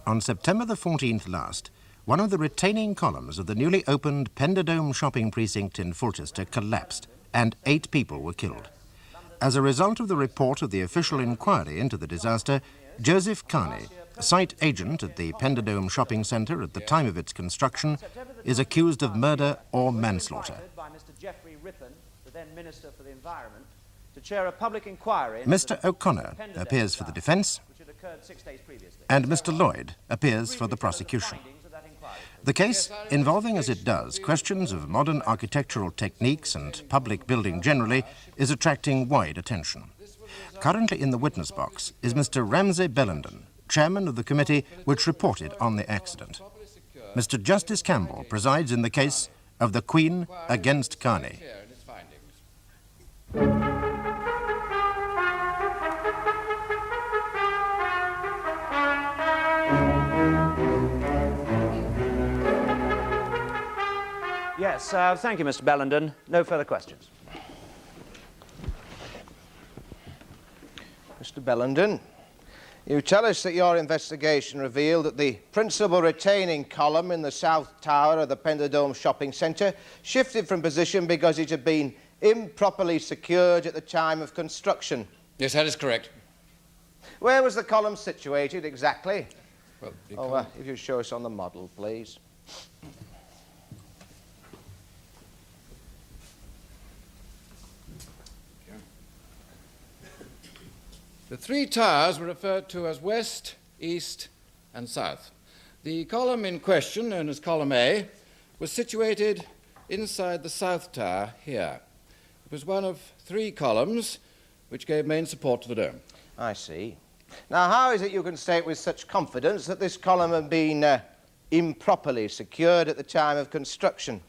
On September the 14th last, one of the retaining columns of the newly opened Penderdome shopping precinct in Fulchester collapsed, and 8 people were killed. As a result of the report of the official inquiry into the disaster, Joseph Carney, site agent at the Penderdome shopping centre at the time of its construction, is accused of murder or manslaughter. Mr. O'Connor appears for the defence, and Mr. Lloyd appears for the prosecution. The case, involving as it does questions of modern architectural techniques and public building generally, is attracting wide attention. Currently in the witness box is Mr. Ramsay Bellenden, chairman of the committee which reported on the accident. Mr. Justice Campbell presides in the case of the Queen against Carney. Yes, thank you, Mr. Bellenden. No further questions. Mr. Bellenden, you tell us that your investigation revealed that the principal retaining column in the south tower of the Penderdome shopping centre shifted from position because it had been improperly secured at the time of construction. Yes, that is correct. Where was the column situated exactly? Well, if you show us on the model, please. The 3 towers were referred to as west, east, and south. The column in question, known as column A, was situated inside the south tower here. It was one of 3 columns which gave main support to the dome. I see. Now, how is it you can state with such confidence that this column had been improperly secured at the time of construction?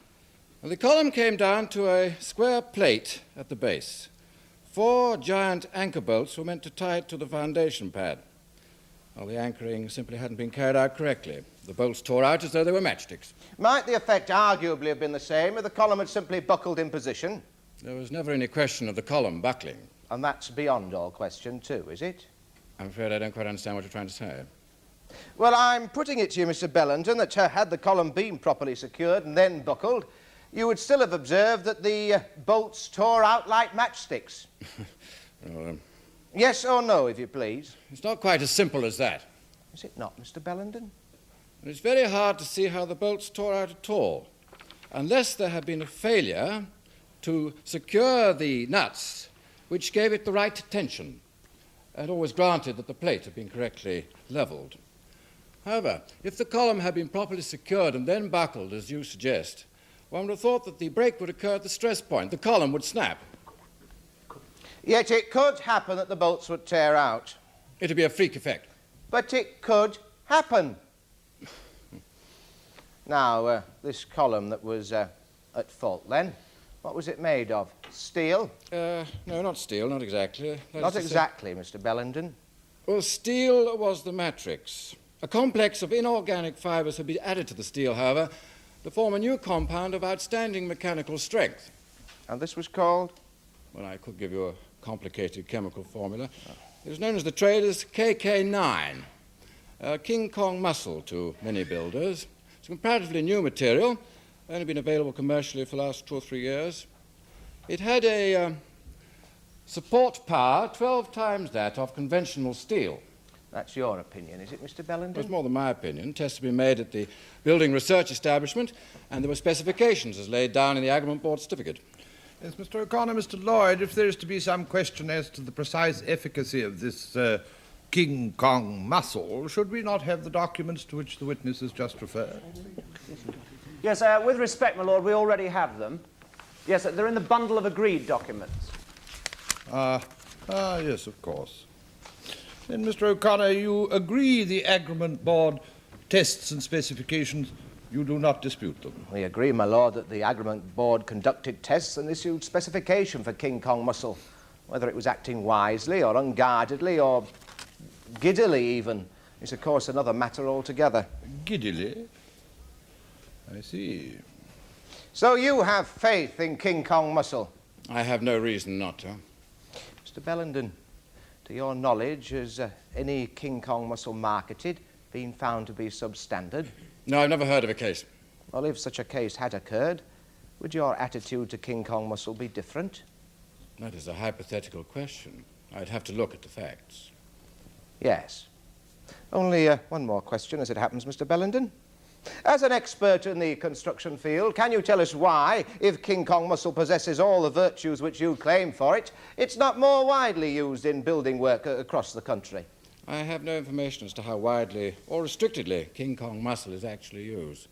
Well, the column came down to a square plate at the base. 4 giant anchor bolts were meant to tie it to the foundation pad. Well, the anchoring simply hadn't been carried out correctly. The bolts tore out as though they were matchsticks. Might the effect arguably have been the same if the column had simply buckled in position? There was never any question of the column buckling. And that's beyond all question too, is it? I'm afraid I don't quite understand what you're trying to say. Well, I'm putting it to you, Mr. Bellenden, that had the column been properly secured and then buckled, you would still have observed that the bolts tore out like matchsticks. Well, yes or no, if you please? It's not quite as simple as that. Is it not, Mr. Bellenden? It's very hard to see how the bolts tore out at all, unless there had been a failure to secure the nuts which gave it the right tension, and always granted that the plate had been correctly levelled. However, if the column had been properly secured and then buckled, as you suggest, one would have thought that the break would occur at the stress point. The column would snap. Yet it could happen that the bolts would tear out. It would be a freak effect. But it could happen. Now, this column that was at fault then, what was it made of? Steel? No, not steel, not exactly. Not exactly, Mr. Bellenden. Well, steel was the matrix. A complex of inorganic fibres had been added to the steel, however, to form a new compound of outstanding mechanical strength. And this was called? Well, I could give you a complicated chemical formula. It was known as the traders KK9, King Kong muscle to many builders. It's a comparatively new material, only been available commercially for the last 2 or 3 years. It had a support power 12 times that of conventional steel. That's your opinion, is it, Mr. Bellenden? It's more than my opinion. Tests have been made at the Building Research Establishment, and there were specifications as laid down in the Agreement Board certificate. Yes, Mr. O'Connor, Mr. Lloyd, if there is to be some question as to the precise efficacy of this King Kong muscle, should we not have the documents to which the witness has just referred? Yes, with respect, my lord, we already have them. Yes, they're in the bundle of agreed documents. Yes, of course. Then, Mr. O'Connor, you agree the Agreement Board tests and specifications, you do not dispute them? We agree, my lord, that the Agreement Board conducted tests and issued specification for King Kong muscle. Whether it was acting wisely or unguardedly or giddily even is, of course, another matter altogether. Giddily? I see. So you have faith in King Kong muscle? I have no reason not to. Mr. Bellenden, to your knowledge, has any King Kong muscle marketed been found to be substandard? No, I've never heard of a case. Well, if such a case had occurred, would your attitude to King Kong muscle be different? That is a hypothetical question. I'd have to look at the facts. Yes. Only one more question, as it happens, Mr. Bellenden. As an expert in the construction field, can you tell us why, if King Kong muscle possesses all the virtues which you claim for it, it's not more widely used in building work across the country? I have no information as to how widely or restrictedly King Kong muscle is actually used.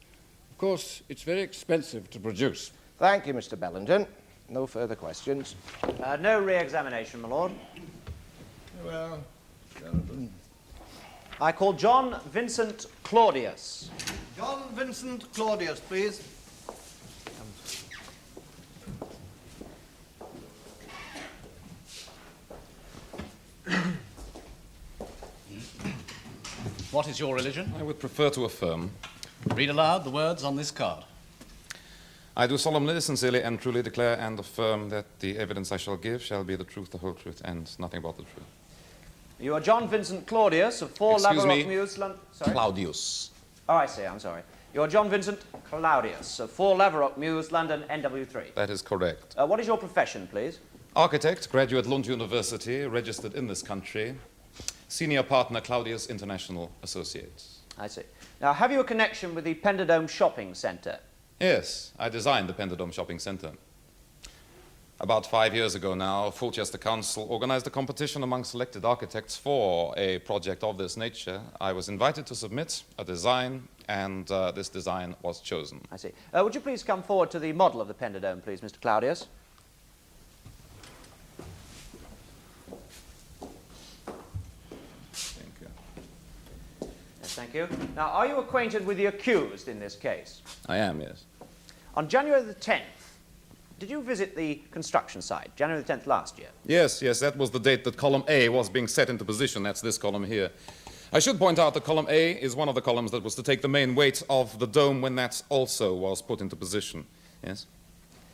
Of course, it's very expensive to produce. Thank you, Mr. Bellenden. No further questions. No re-examination, my lord. Well, gentlemen. I call John Vincent Claudius. John Vincent Claudius, please. What is your religion? I would prefer to affirm. Read aloud the words on this card. I do solemnly, sincerely, and truly declare and affirm that the evidence I shall give shall be the truth, the whole truth, and nothing but the truth. You are John Vincent Claudius of 4 Laverock Mews, London. Sorry? Claudius. Oh, I see, I'm sorry. You are John Vincent Claudius of 4 Laverock Mews, London, NW3. That is correct. What is your profession, please? Architect, graduate Lund University, registered in this country. Senior partner, Claudius International Associates. I see. Now, have you a connection with the Penderdome Shopping Centre? Yes, I designed the Penderdome Shopping Centre. About 5 years ago now, Fulchester Council organized a competition among selected architects for a project of this nature. I was invited to submit a design, and this design was chosen. I see. Would you please come forward to the model of the Penderdome, please, Mr. Claudius? Thank you. Yes, thank you. Now, are you acquainted with the accused in this case? I am, yes. On January the 10th, did you visit the construction site, January the 10th last year? Yes, that was the date that column A was being set into position. That's this column here. I should point out that column A is one of the columns that was to take the main weight of the dome when that also was put into position. Yes?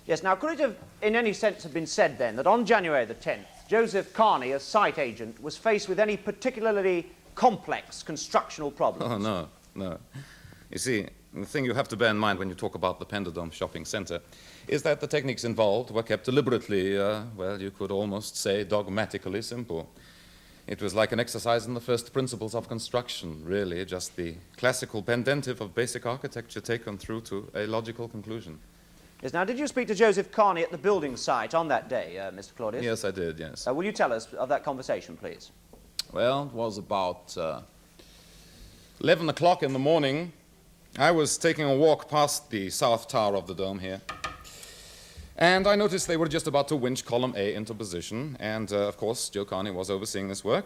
Yes, now could it have, in any sense, have been said then that on January the 10th, Joseph Carney, as site agent, was faced with any particularly complex constructional problems? Oh, no. You see, the thing you have to bear in mind when you talk about the Penderdome Shopping Centre is that the techniques involved were kept deliberately, well, you could almost say dogmatically simple. It was like an exercise in the first principles of construction, really, just the classical pendentive of basic architecture taken through to a logical conclusion. Yes, now, did you speak to Joseph Carney at the building site on that day, Mr. Claudius? Yes, I did, yes. Will you tell us of that conversation, please? Well, it was about 11 o'clock in the morning. I was taking a walk past the south tower of the dome here, and I noticed they were just about to winch column A into position, and of course Joe Carney was overseeing this work.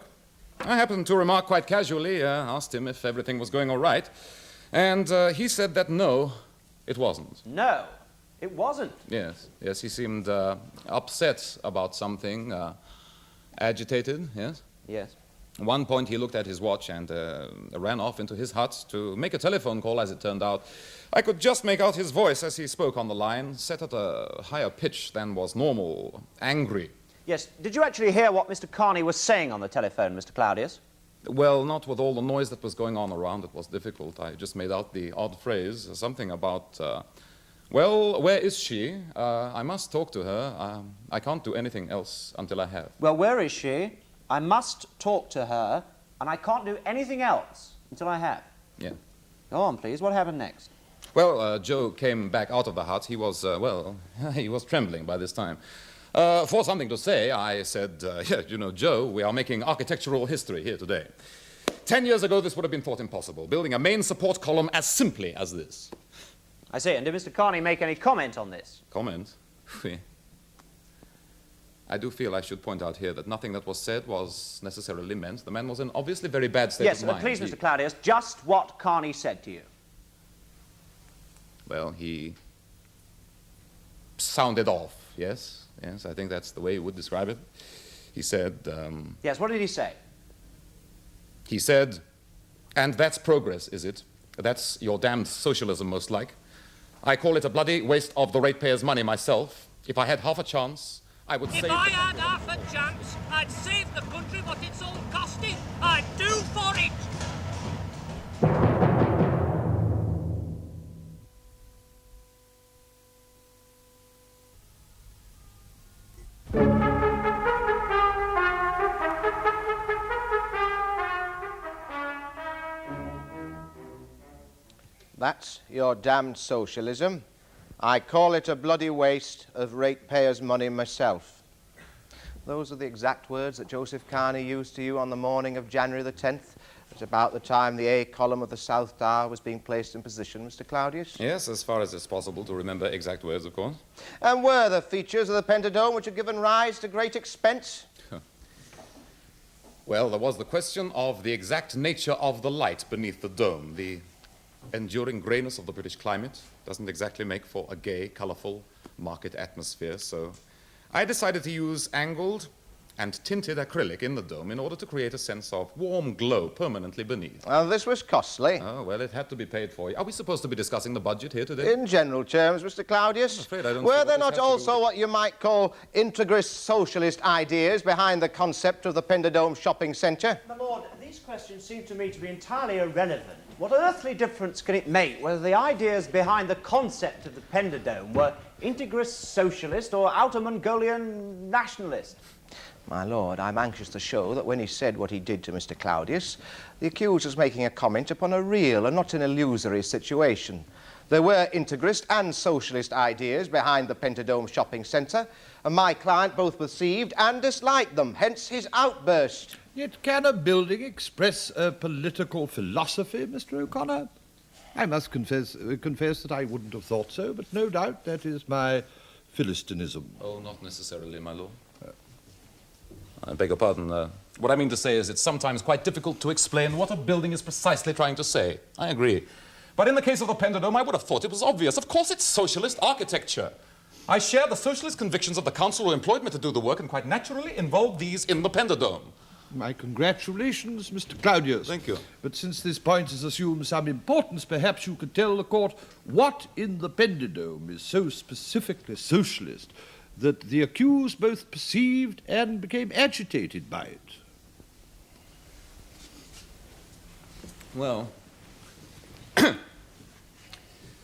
I happened to remark quite casually, asked him if everything was going all right, and he said that no, it wasn't. No, it wasn't? Yes, he seemed upset about something, agitated, yes? Yes. At one point, he looked at his watch and ran off into his hut to make a telephone call, as it turned out. I could just make out his voice as he spoke on the line, set at a higher pitch than was normal, angry. Yes. Did you actually hear what Mr. Carney was saying on the telephone, Mr. Claudius? Well, not with all the noise that was going on around. It was difficult. I just made out the odd phrase, something about, well, where is she? I must talk to her. I can't do anything else until I have. Well, where is she? I must talk to her, and I can't do anything else until I have. Yeah. Go on, please. What happened next? Well, Joe came back out of the hut. He was, well, he was trembling by this time. For something to say, I said, yeah, you know, Joe, we are making architectural history here today. 10 years ago, this would have been thought impossible, building a main support column as simply as this. I see. And did Mr. Carney make any comment on this? Comment? I do feel I should point out here that nothing that was said was necessarily meant. The man was in obviously very bad state of mind. Yes, please, Mr. Claudius, just what Carney said to you. Well, he sounded off, yes, I think that's the way he would describe it. He said... Yes, what did he say? He said, and that's progress, is it? That's your damned socialism, most like. I call it a bloody waste of the ratepayers' money myself. If I had half a chance, I would save... If I had half a chance, I'd save the country what it's all costing. I'd do for it. That's your damned socialism. I call it a bloody waste of ratepayers' money myself. Those are the exact words that Joseph Carney used to you on the morning of January the 10th. At about the time the A column of the South Tower was being placed in position, Mr. Claudius. Yes, as far as it's possible to remember exact words, of course. And were the features of the Pentadome which had given rise to great expense? Well, there was the question of the exact nature of the light beneath the dome. The enduring greyness of the British climate doesn't exactly make for a gay, colourful market atmosphere, so I decided to use angled and tinted acrylic in the dome in order to create a sense of warm glow permanently beneath. This was costly. Oh, well, it had to be paid for. Are we supposed to be discussing the budget here today? In general terms, Mr. Claudius. I'm afraid I don't Were see there what not this has to do also what you might call integrist socialist ideas behind the concept of the Pentadome shopping centre? My lord, these questions seem to me to be entirely irrelevant. What earthly difference can it make whether the ideas behind the concept of the Pentadome were integrist socialist or outer Mongolian nationalist? My lord, I'm anxious to show that when he said what he did to Mr. Claudius, the accused was making a comment upon a real and not an illusory situation. There were integrist and socialist ideas behind the Pentadome shopping centre, and my client both perceived and disliked them, hence his outburst. Yet can a building express a political philosophy, Mr. O'Connor? I must confess that I wouldn't have thought so, but no doubt that is my Philistinism. Oh, not necessarily, my lord. I beg your pardon. What I mean to say is it's sometimes quite difficult to explain what a building is precisely trying to say. I agree. But in the case of the Pentadome, I would have thought it was obvious. Of course it's socialist architecture. I share the socialist convictions of the council who employed me to do the work and quite naturally involved these in the Pentadome. My congratulations, Mr. Claudius. Thank you. But since this point has assumed some importance, perhaps you could tell the court what in the Pentadome is so specifically socialist that the accused both perceived and became agitated by it. Well,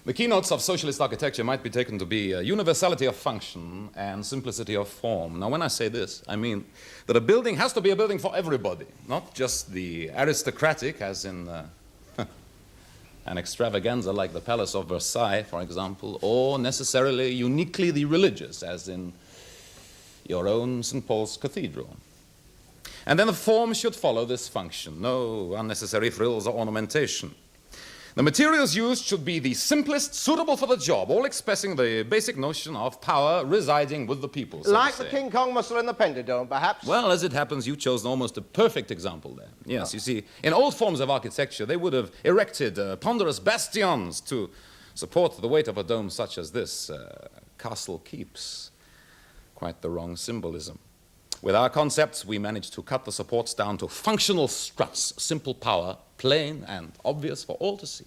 the keynotes of socialist architecture might be taken to be universality of function and simplicity of form. Now, when I say this, I mean that a building has to be a building for everybody, not just the aristocratic, as in an extravaganza like the Palace of Versailles, for example, or necessarily uniquely the religious, as in your own St. Paul's Cathedral. And then the form should follow this function, no unnecessary frills or ornamentation. The materials used should be the simplest, suitable for the job, all expressing the basic notion of power residing with the people, so Like to the say. King Kong muscle in the Pentadome, perhaps? Well, as it happens, you chose almost a perfect example there. Yes, you see, in old forms of architecture, they would have erected ponderous bastions to support the weight of a dome such as this. Castle keeps. Quite the wrong symbolism. With our concepts, we managed to cut the supports down to functional struts, simple power, plain and obvious for all to see.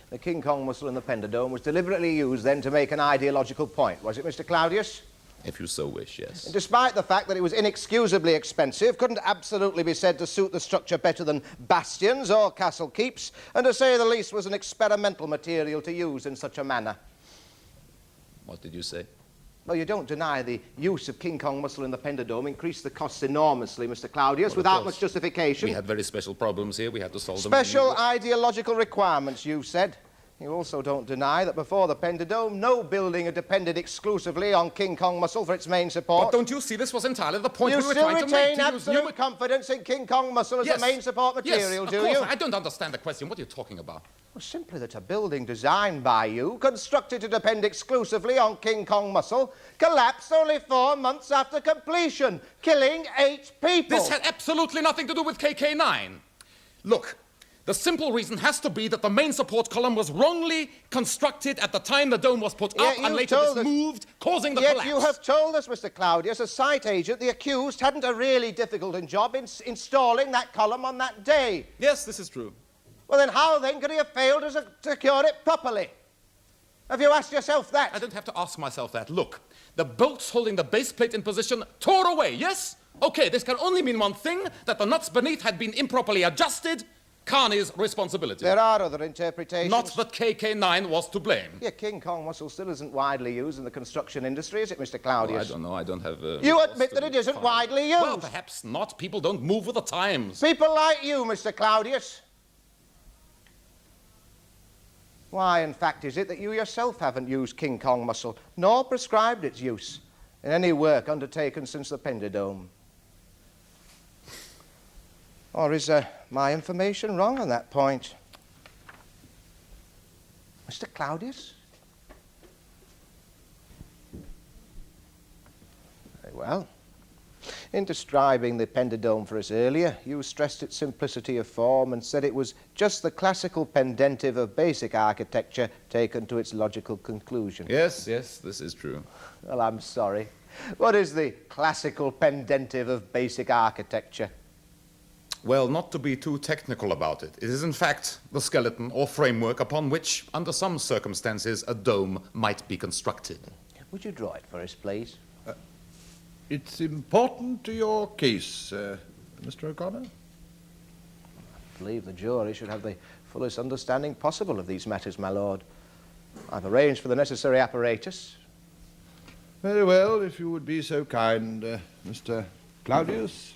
The King Kong muscle in the Pentadome was deliberately used then to make an ideological point, was it, Mr. Claudius? If you so wish, yes. Despite the fact that it was inexcusably expensive, couldn't absolutely be said to suit the structure better than bastions or castle keeps, and to say the least was an experimental material to use in such a manner. What did you say? Well, you don't deny the use of King Kong muscle in the Pentadome increased the costs enormously, Mr. Claudius, Well, without course. much justification. We had very special problems here. We had to solve them. Special ideological requirements, you said. You also don't deny that before the Pentadome, no building had depended exclusively on King Kong muscle for its main support. But don't you see, this was entirely the point You we were still trying to make. retain To use absolute new- confidence in King Kong muscle as the main support material, yes, do of course. you? I don't understand the question. What are you talking about? Well, simply that a building designed by you, constructed to depend exclusively on King Kong muscle, collapsed only 4 months after completion, killing 8 people. This had absolutely nothing to do with KK9. Look, the simple reason has to be that the main support column was wrongly constructed at the time the dome was put up, Yet and you later told this us- moved, causing the Yet collapse. you have told us, Mr. Claudius, as site agent, the accused hadn't a really difficult job in installing that column on that day. Yes, this is true. Well, then how then could he have failed to secure it properly? Have you asked yourself that? I don't have to ask myself that. Look, the bolts holding the base plate in position tore away, yes? Okay, this can only mean one thing, that the nuts beneath had been improperly adjusted. Carney's responsibility. There are other interpretations. Not that KK9 was to blame. Yeah, King Kong muscle still isn't widely used in the construction industry, is it, Mr. Claudius? Oh, I don't know. I don't have... You admit that it isn't widely used. Well, perhaps not. People don't move with the times. People like you, Mr. Claudius. Why, in fact, is it that you yourself haven't used King Kong muscle, nor prescribed its use in any work undertaken since the Penderdome? Or is my information wrong on that point? Mr. Claudius? Very well. In describing the Penderdome for us earlier, you stressed its simplicity of form and said it was just the classical pendentive of basic architecture taken to its logical conclusion. Yes, this is true. Well, I'm sorry. What is the classical pendentive of basic architecture? Well, not to be too technical about it, it is in fact the skeleton or framework upon which, under some circumstances, a dome might be constructed. Would you draw it for us, please? It's important to your case, Mr. O'Connor. I believe the jury should have the fullest understanding possible of these matters, my lord. I've arranged for the necessary apparatus. Very well, if you would be so kind, Mr. Claudius.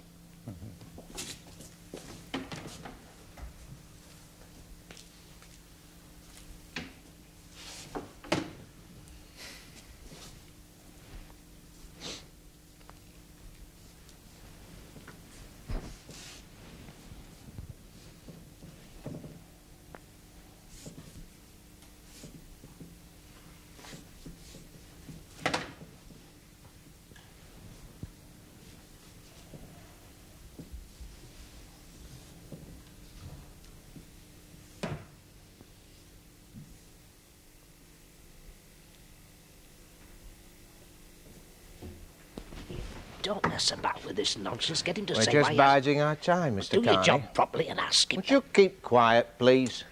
Don't mess about with this nonsense. Get him to We're say just why biding our time, Mr. do your Carney. job properly and ask him. Would you keep quiet, please?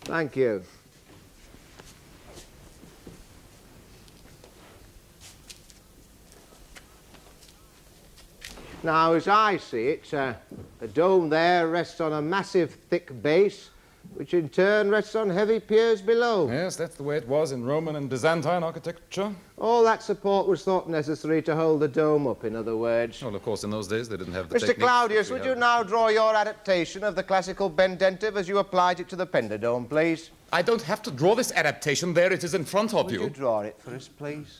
Thank you. Now, as I see it, the dome there rests on a massive, thick base, which in turn rests on heavy piers below. Yes, that's the way it was in Roman and Byzantine architecture. All that support was thought necessary to hold the dome up, in other words. Well, of course, in those days they didn't have the Mr. techniques Claudius, that we would you have. now draw your adaptation of the classical pendentive as you applied it to the Penderdome, please? I don't have to draw this adaptation. There it is in front of Would you draw it for us, please?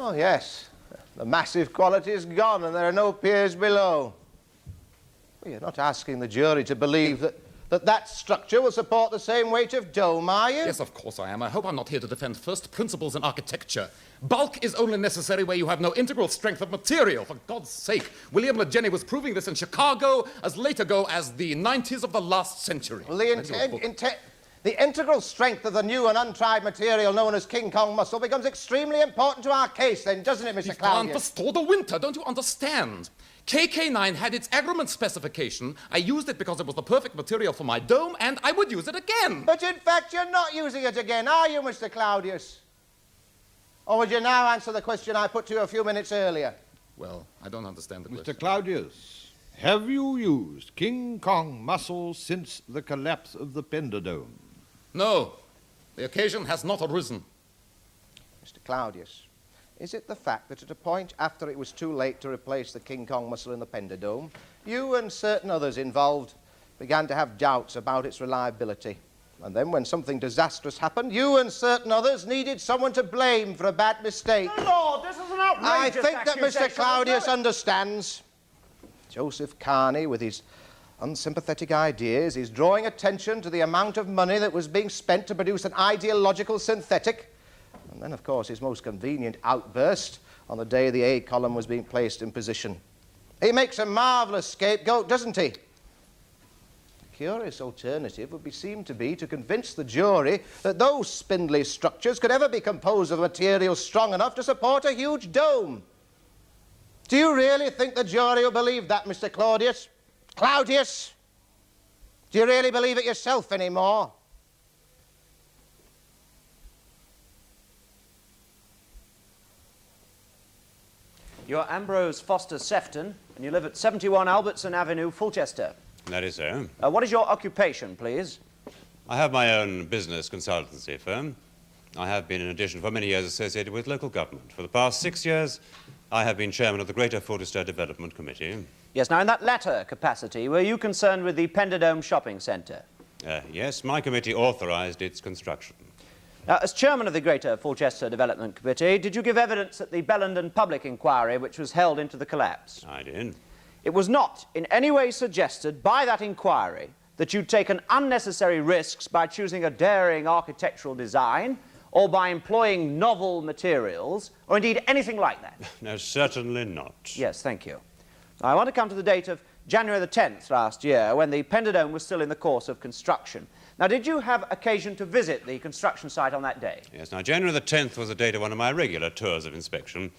Oh, yes. The massive quality is gone and there are no piers below. Well, you're not asking the jury to believe that structure will support the same weight of dome, are you? Yes, of course I am. I hope I'm not here to defend first principles in architecture. Bulk is only necessary where you have no integral strength of material. For God's sake, William LeJenny was proving this in Chicago as late ago as the 90s of the last century. Well, the integral strength of the new and untried material known as King Kong muscle becomes extremely important to our case, then, doesn't it, Mr. Claudius? For the winter, don't you understand? KK9 had its agreement specification. I used it because it was the perfect material for my dome, and I would use it again. But in fact, you're not using it again, are you, Mr. Claudius? Or would you now answer the question I put to you a few minutes earlier? Well, I don't understand the question. Mr. Claudius, have you used King Kong muscle since the collapse of the Penderdome? No, the occasion has not arisen. Mr. Claudius, is it the fact that at a point after it was too late to replace the King Kong muscle in the Penderdome, you and certain others involved began to have doubts about its reliability? And then when something disastrous happened, you and certain others needed someone to blame for a bad mistake. My lord, this is an outrageous I think that Mr. accusation. Claudius understands. Joseph Carney, with his unsympathetic ideas, is drawing attention to the amount of money that was being spent to produce an ideological synthetic. And then, of course, his most convenient outburst on the day the A column was being placed in position. He makes a marvellous scapegoat, doesn't he? The curious alternative would seem to be to convince the jury that those spindly structures could ever be composed of material strong enough to support a huge dome. Do you really think the jury will believe that, Mr. Claudius? Claudius? Do you really believe it yourself anymore? You're Ambrose Foster Sefton, and you live at 71 Albertson Avenue, Fulchester. That is so. What is your occupation, please? I have my own business consultancy firm. I have been, in addition, for many years associated with local government. For the past 6 years, I have been chairman of the Greater Fulchester Development Committee. Yes, now in that latter capacity, were you concerned with the Penderdome Shopping Centre? Yes, my committee authorised its construction. Now, as chairman of the Greater Fulchester Development Committee, did you give evidence at the Bellenden public inquiry which was held into the collapse? I did. It was not in any way suggested by that inquiry that you'd taken unnecessary risks by choosing a daring architectural design or by employing novel materials, or indeed anything like that? No, certainly not. Yes, thank you. Now, I want to come to the date of January the 10th last year, when the Penderdome was still in the course of construction. Now, did you have occasion to visit the construction site on that day? Yes, now, January the 10th was the date of one of my regular tours of inspection.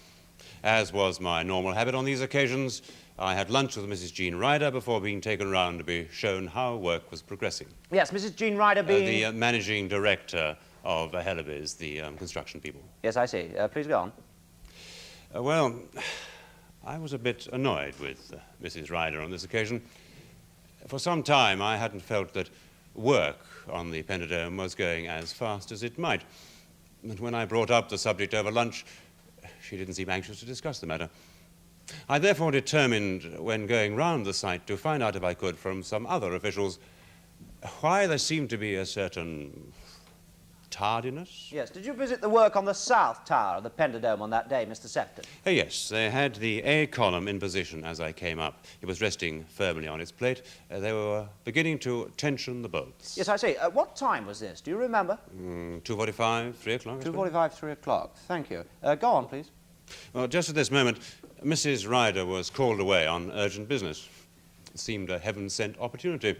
As was my normal habit on these occasions, I had lunch with Mrs. Jean Ryder before being taken round to be shown how work was progressing. Yes, Mrs. Jean Ryder being... the managing director of Helleby's, the construction people. Yes, I see. Please go on. Well, I was a bit annoyed with Mrs. Ryder on this occasion. For some time, I hadn't felt that work on the Penderdome was going as fast as it might. And when I brought up the subject over lunch, she didn't seem anxious to discuss the matter. I therefore determined, when going round the site, to find out if I could from some other officials why there seemed to be a certain tardiness. Yes, did you visit the work on the south tower of the Penderdome on that day, Mr. Sefton? Yes, they had the A column in position as I came up. It was resting firmly on its plate. They were beginning to tension the bolts. Yes, I see. What time was this? Do you remember? 2:45, 3 o'clock. 2:45, 3 o'clock. Thank you. Go on, please. Well, just at this moment, Mrs. Ryder was called away on urgent business. It seemed a heaven-sent opportunity.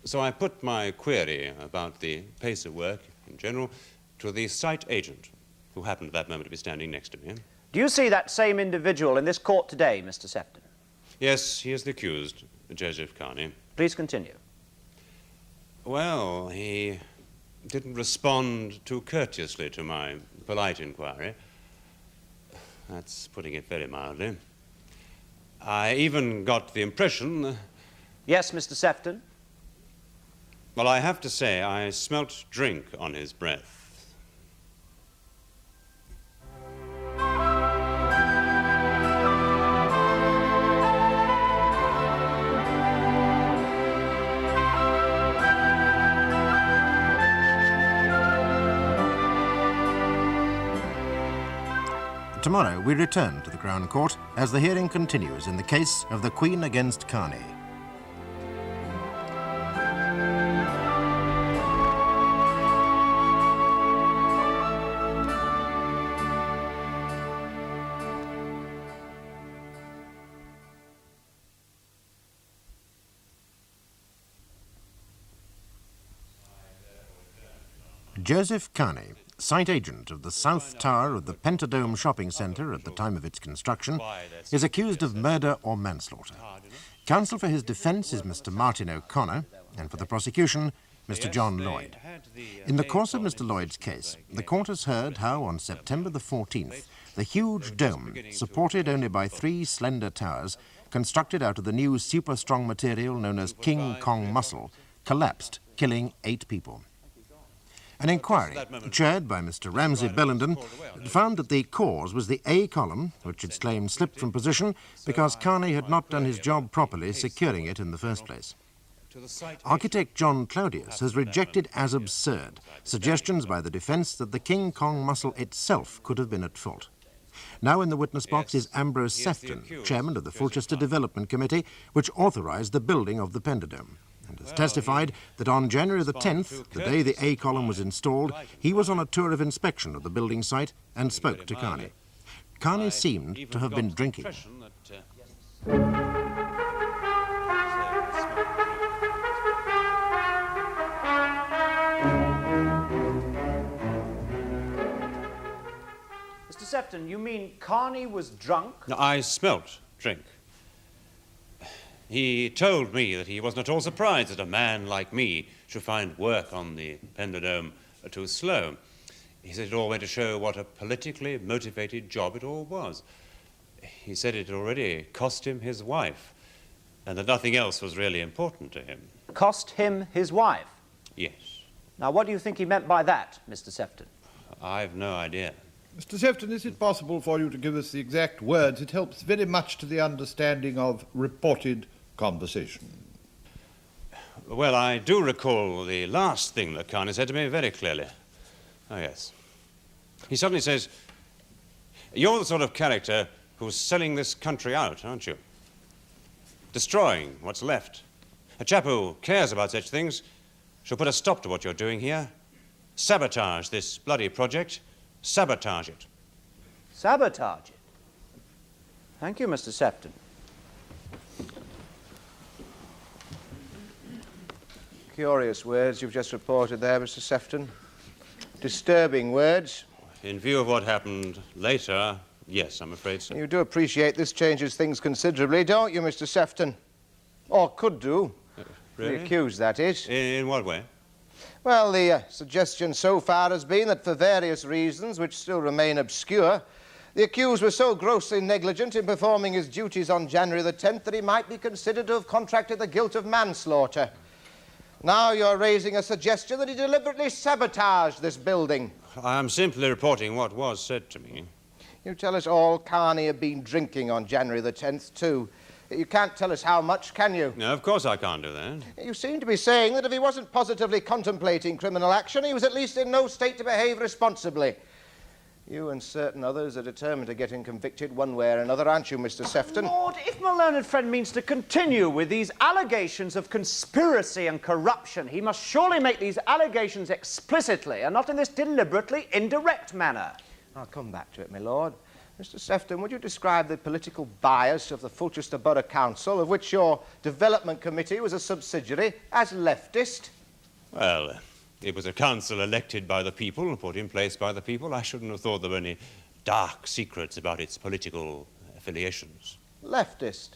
So I put my query about the pace of work in general to the site agent, who happened at that moment to be standing next to me. Do you see that same individual in this court today, Mr. Sefton? Yes, he is the accused, Joseph Carney. Please continue. Well, he didn't respond too courteously to my polite inquiry. That's putting it very mildly. I even got the impression... Yes, Mr. Sefton? Well, I have to say, I smelt drink on his breath. Tomorrow we return to the Crown Court as the hearing continues in the case of the Queen against Carney. Joseph Carney, site agent of the south tower of the Penderdome shopping centre at the time of its construction, is accused of murder or manslaughter. Counsel for his defence is Mr. Martin O'Connor, and for the prosecution, Mr. John Lloyd. In the course of Mr. Lloyd's case, the court has heard how on September the 14th, the huge dome, supported only by 3 slender towers, constructed out of the new super-strong material known as King Kong muscle, collapsed, killing 8 people. An inquiry, chaired by Mr. Ramsay Bellenden, found that the cause was the A column, which its claim slipped from position because Carney had not done his job properly securing it in the first place. Architect John Claudius has rejected as absurd suggestions by the defence that the King Kong muscle itself could have been at fault. Now in the witness box is Ambrose Sefton, chairman of the Fulchester Development Committee, which authorised the building of the Penderdome, and has testified that on January the 10th, the day the A column was installed, he was on a tour of inspection of the building site and spoke to Carney. Carney seemed to have been drinking. Mr. Sefton, you mean Carney was drunk? No, I smelt drink. He told me that he wasn't at all surprised that a man like me should find work on the Pendledome too slow. He said it all went to show what a politically motivated job it all was. He said it already cost him his wife, and that nothing else was really important to him. Cost him his wife? Yes. Now, what do you think he meant by that, Mr. Sefton? I've no idea. Mr. Sefton, is it possible for you to give us the exact words? It helps very much to the understanding of reported conversation. Well, I do recall the last thing that Carney said to me very clearly. Oh, yes. He suddenly says, "You're the sort of character who's selling this country out, aren't you? Destroying what's left. A chap who cares about such things should put a stop to what you're doing here. Sabotage this bloody project. Sabotage it." Sabotage it? Thank you, Mr. Sefton. Curious words you've just reported there, Mr. Sefton. Disturbing words. In view of what happened later, yes, I'm afraid so. You do appreciate this changes things considerably, don't you, Mr. Sefton? Or could do. Really? The accused, that is. In what way? Well, the suggestion so far has been that for various reasons, which still remain obscure, the accused was so grossly negligent in performing his duties on January the 10th that he might be considered to have contracted the guilt of manslaughter. Now you're raising a suggestion that he deliberately sabotaged this building. I'm simply reporting what was said to me. You tell us all Carney had been drinking on January the 10th, too. You can't tell us how much, can you? No, of course I can't do that. You seem to be saying that if he wasn't positively contemplating criminal action, he was at least in no state to behave responsibly. You and certain others are determined to get him convicted one way or another, aren't you, Mr. Sefton? Lord, if my learned friend means to continue with these allegations of conspiracy and corruption, he must surely make these allegations explicitly and not in this deliberately indirect manner. I'll come back to it, my lord. Mr. Sefton, would you describe the political bias of the Fulchester Borough Council, of which your development committee was a subsidiary, as leftist? Well, it was a council elected by the people and put in place by the people. I shouldn't have thought there were any dark secrets about its political affiliations. Leftist.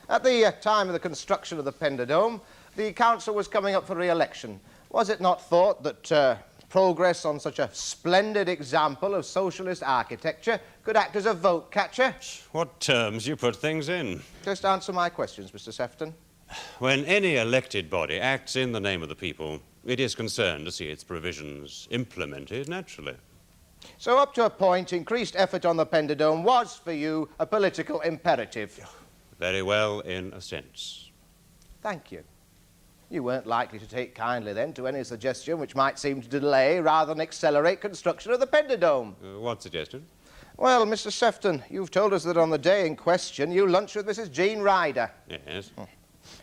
At the time of the construction of the Pendledome, the council was coming up for re-election. Was it not thought that progress on such a splendid example of socialist architecture could act as a vote catcher? What terms you put things in. Just answer my questions, Mr. Sefton. When any elected body acts in the name of the people, it is concerned to see its provisions implemented naturally. So up to a point, increased effort on the Pendledome was, for you, a political imperative. Very well, in a sense. Thank you. You weren't likely to take kindly, then, to any suggestion which might seem to delay rather than accelerate construction of the Pendledome. What suggestion? Well, Mr. Sefton, you've told us that on the day in question you lunched with Mrs. Jean Ryder. Yes.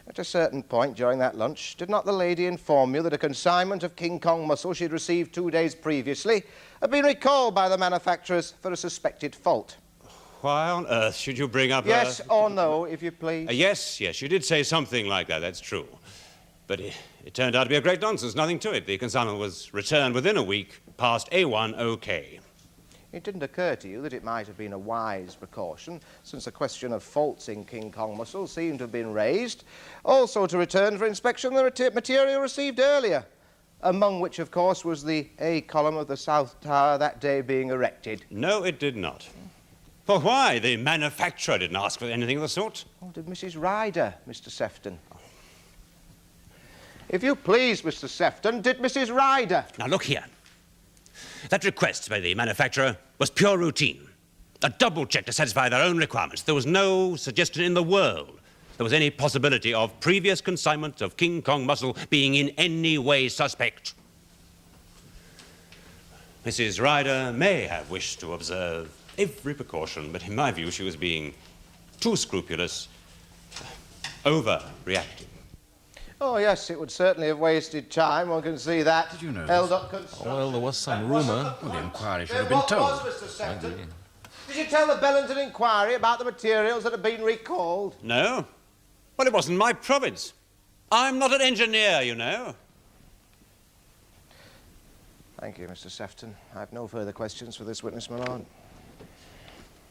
At a certain point during that lunch, did not the lady inform you that a consignment of King Kong mussel she'd received 2 days previously had been recalled by the manufacturers for a suspected fault? Why on earth should you bring up Yes or no, if you please? Yes, you did say something like that, that's true. But it turned out to be a great nonsense, nothing to it. The consignment was returned within a week, past A1 OK. It didn't occur to you that it might have been a wise precaution, since a question of faults in King Kong mussel seemed to have been raised, also to return for inspection the material received earlier, among which, of course, was the A column of the South Tower that day being erected. No, it did not. Well, why? The manufacturer didn't ask for anything of the sort. Oh, did Mrs. Ryder, Mr. Sefton? If you please, Mr. Sefton, did Mrs. Ryder? Now, look here. That request by the manufacturer was pure routine. A double check to satisfy their own requirements. There was no suggestion in the world there was any possibility of previous consignment of King Kong mussel being in any way suspect. Mrs. Ryder may have wished to observe every precaution, but in my view she was being too scrupulous, overreacting. Oh, yes, it would certainly have wasted time. One can see that. Did you know Held this? up construction. Well, there was some rumour. Well, the inquiry should have been told. What was, Mr. Sefton? Did you tell the Bellington inquiry about the materials that had been recalled? No. Well, it wasn't my province. I'm not an engineer, you know. Thank you, Mr. Sefton. I have no further questions for this witness, my lord.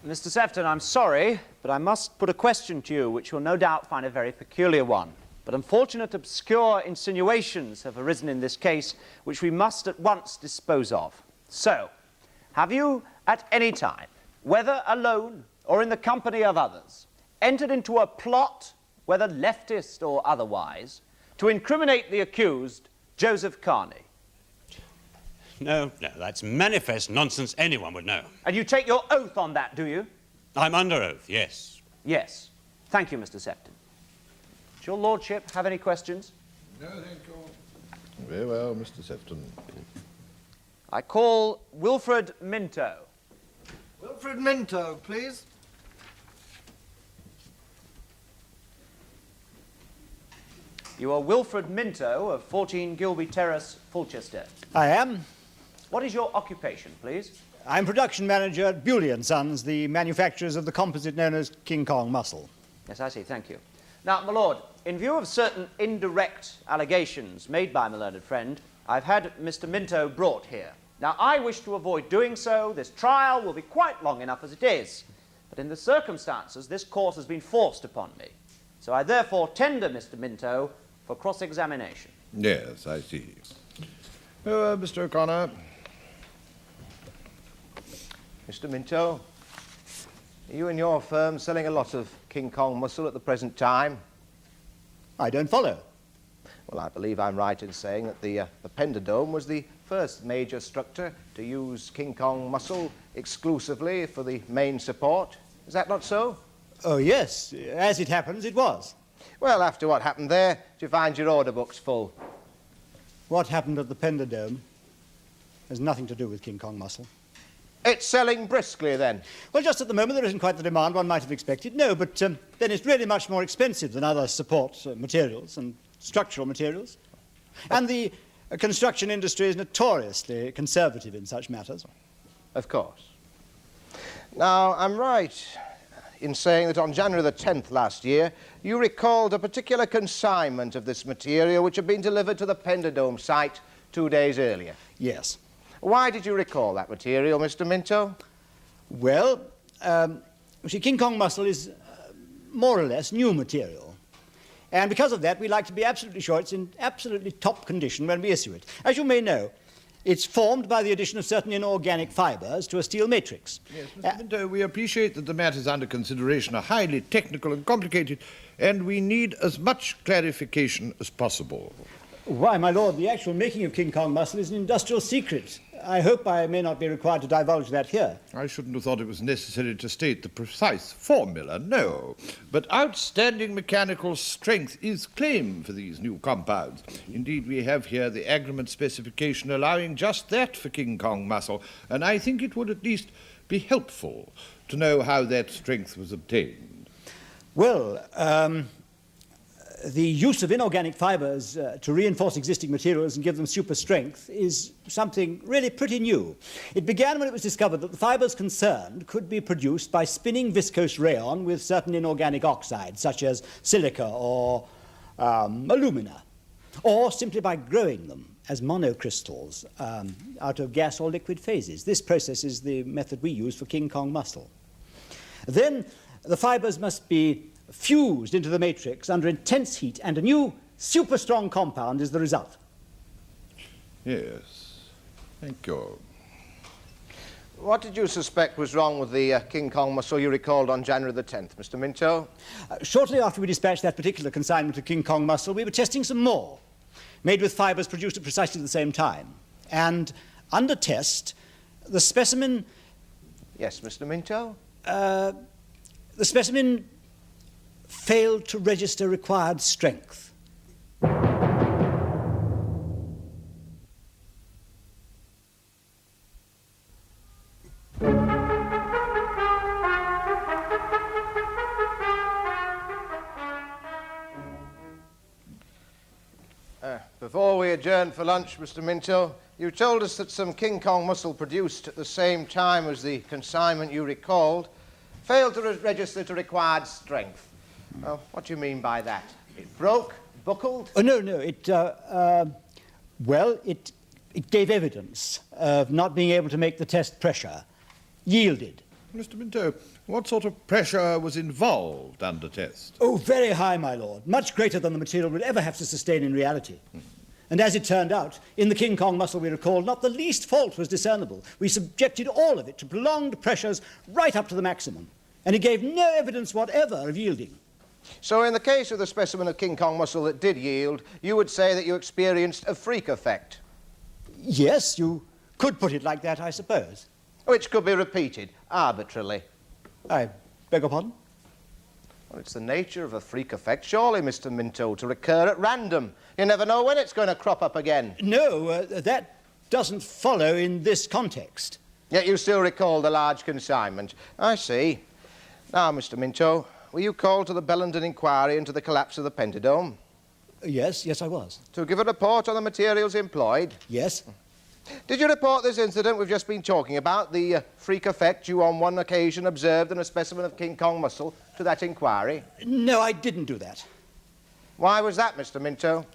Mr. Sefton, I'm sorry, but I must put a question to you, which you'll no doubt find a very peculiar one. But unfortunate, obscure insinuations have arisen in this case, which we must at once dispose of. So, have you, at any time, whether alone or in the company of others, entered into a plot, whether leftist or otherwise, to incriminate the accused, Joseph Carney? No, that's manifest nonsense. Anyone would know. And you take your oath on that, do you? I'm under oath, yes. Yes. Thank you, Mr. Sefton. Does your lordship have any questions? No, thank you. Very well, Mr. Sefton. I call Wilfred Minto. Wilfred Minto, please. You are Wilfred Minto of 14 Gilby Terrace, Fulchester. I am. What is your occupation, please? I'm production manager at Bewley & Sons, the manufacturers of the composite known as King Kong muscle. Yes, I see. Thank you. Now, my lord, in view of certain indirect allegations made by my learned friend, I've had Mr. Minto brought here. Now, I wish to avoid doing so. This trial will be quite long enough as it is. But in the circumstances, this course has been forced upon me. So I therefore tender Mr. Minto for cross-examination. Yes, I see. Mr. O'Connor. Mr. Minto, are you and your firm selling a lot of King Kong muscle at the present time? I don't follow. Well, I believe I'm right in saying that the Penderdome was the first major structure to use King Kong muscle exclusively for the main support. Is that not so? Oh, yes. As it happens, it was. Well, after what happened there, did you find your order books full? What happened at the Penderdome has nothing to do with King Kong muscle. It's selling briskly, then? Well, just at the moment, there isn't quite the demand one might have expected. No, but then it's really much more expensive than other support materials and structural materials. And the construction industry is notoriously conservative in such matters. Of course. Now, I'm right in saying that on January the 10th last year, you recalled a particular consignment of this material which had been delivered to the Penderdome site 2 days earlier. Yes. Why did you recall that material, Mr. Minto? Well, see, King Kong muscle is more or less new material. And because of that, we like to be absolutely sure it's in absolutely top condition when we issue it. As you may know, it's formed by the addition of certain inorganic fibres to a steel matrix. Yes, Mr. Minto, we appreciate that the matters under consideration are highly technical and complicated, and we need as much clarification as possible. Why, my lord, the actual making of King Kong muscle is an industrial secret. I hope I may not be required to divulge that here. I shouldn't have thought it was necessary to state the precise formula, no. But outstanding mechanical strength is claimed for these new compounds. Indeed, we have here the agreement specification allowing just that for King Kong muscle, and I think it would at least be helpful to know how that strength was obtained. Well, the use of inorganic fibres to reinforce existing materials and give them super strength is something really pretty new. It began when it was discovered that the fibres concerned could be produced by spinning viscose rayon with certain inorganic oxides, such as silica or alumina, or simply by growing them as monocrystals out of gas or liquid phases. This process is the method we use for King Kong muscle. Then the fibres must be fused into the matrix under intense heat, and a new super strong compound is the result. Yes, thank you. What did you suspect was wrong with the King Kong muscle you recalled on January the 10th, Mr. Minto? Shortly after we dispatched that particular consignment of King Kong muscle, we were testing some more, made with fibres produced at precisely the same time. And under test, the specimen... Yes, Mr. Minto? The specimen failed to register required strength. Before we adjourn for lunch, Mr. Minto, you told us that some King Kong muscle produced at the same time as the consignment you recalled failed to register to required strength. What do you mean by that? It broke, buckled? Oh, no. It gave evidence of not being able to make the test pressure, yielded. Mr. Minto, what sort of pressure was involved under test? Oh, very high, my lord. Much greater than the material would ever have to sustain in reality. And as it turned out, in the King Kong muscle we recall, not the least fault was discernible. We subjected all of it to prolonged pressures right up to the maximum, and it gave no evidence whatever of yielding. So in the case of the specimen of King Kong muscle that did yield, you would say that you experienced a freak effect? Yes, you could put it like that, I suppose. Which could be repeated arbitrarily. I beg your pardon? Well, it's the nature of a freak effect, surely, Mr. Minto, to recur at random. You never know when it's going to crop up again. No, that doesn't follow in this context. Yet you still recall the large consignment. I see. Now, Mr. Minto, were you called to the Bellenden inquiry into the collapse of the Pentadome? Yes, I was. To give a report on the materials employed? Yes. Did you report this incident we've just been talking about, the freak effect you on one occasion observed in a specimen of King Kong muscle, to that inquiry? No, I didn't do that. Why was that, Mr. Minto?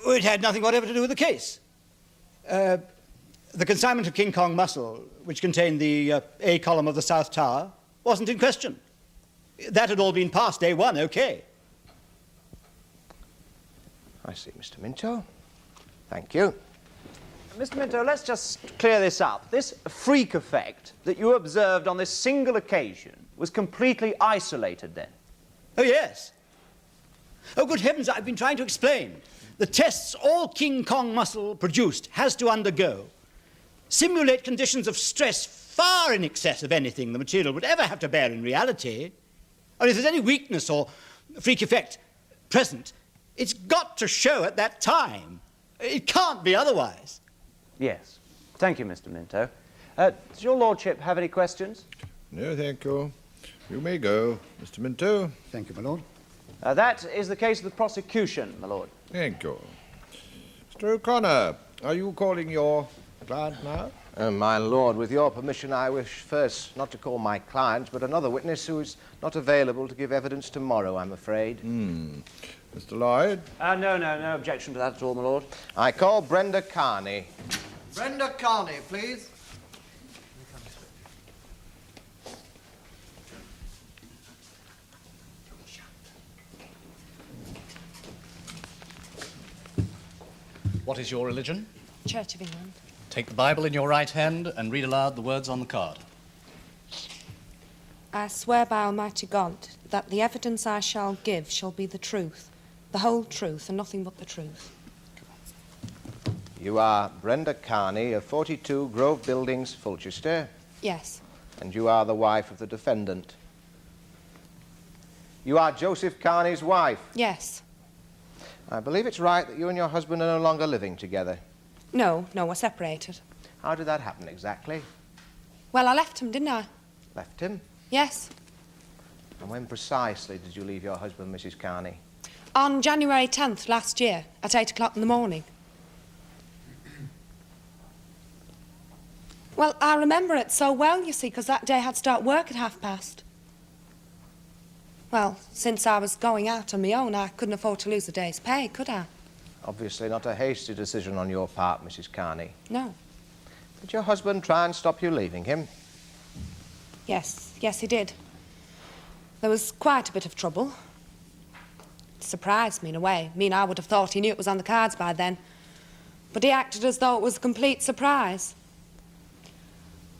It had nothing whatever to do with the case. The consignment of King Kong muscle, which contained the A column of the South Tower, wasn't in question. That had all been passed day one, okay. I see, Mr. Minto. Thank you. Mr. Minto, let's just clear this up. This freak effect that you observed on this single occasion was completely isolated then? Oh, yes. Oh, good heavens, I've been trying to explain. The tests all King Kong muscle produced has to undergo simulate conditions of stress far in excess of anything the material would ever have to bear in reality. And if there's any weakness or freak effect present, it's got to show at that time. It can't be otherwise. Yes. Thank you, Mr. Minto. Does your lordship have any questions? No, thank you. You may go, Mr. Minto. Thank you, my lord. That is the case of the prosecution, my lord. Thank you. Mr. O'Connor, are you calling your client now? My lord, with your permission, I wish first not to call my client, but another witness who is not available to give evidence tomorrow, I'm afraid. Mr. Lloyd? No objection to that at all, my lord. I call Brenda Carney. Brenda Carney, please. What is your religion? Church of England. Take the Bible in your right hand and read aloud the words on the card. I swear by Almighty God that the evidence I shall give shall be the truth, the whole truth, and nothing but the truth. You are Brenda Carney of 42 Grove Buildings, Fulchester? Yes. And you are the wife of the defendant? You are Joseph Carney's wife? Yes. I believe it's right that you and your husband are no longer living together. No, we're separated. How did that happen exactly? Well, I left him, didn't I? Left him? Yes. And when precisely did you leave your husband, Mrs. Carney? On January 10th last year, at 8 o'clock in the morning. Well, I remember it so well, you see, because that day I had to start work at past. Well, since I was going out on my own, I couldn't afford to lose a day's pay, could I? Obviously not a hasty decision on your part, Mrs. Carney. No. Did your husband try and stop you leaving him? Yes, he did. There was quite a bit of trouble. It surprised me in a way. I would have thought he knew it was on the cards by then. But he acted as though it was a complete surprise.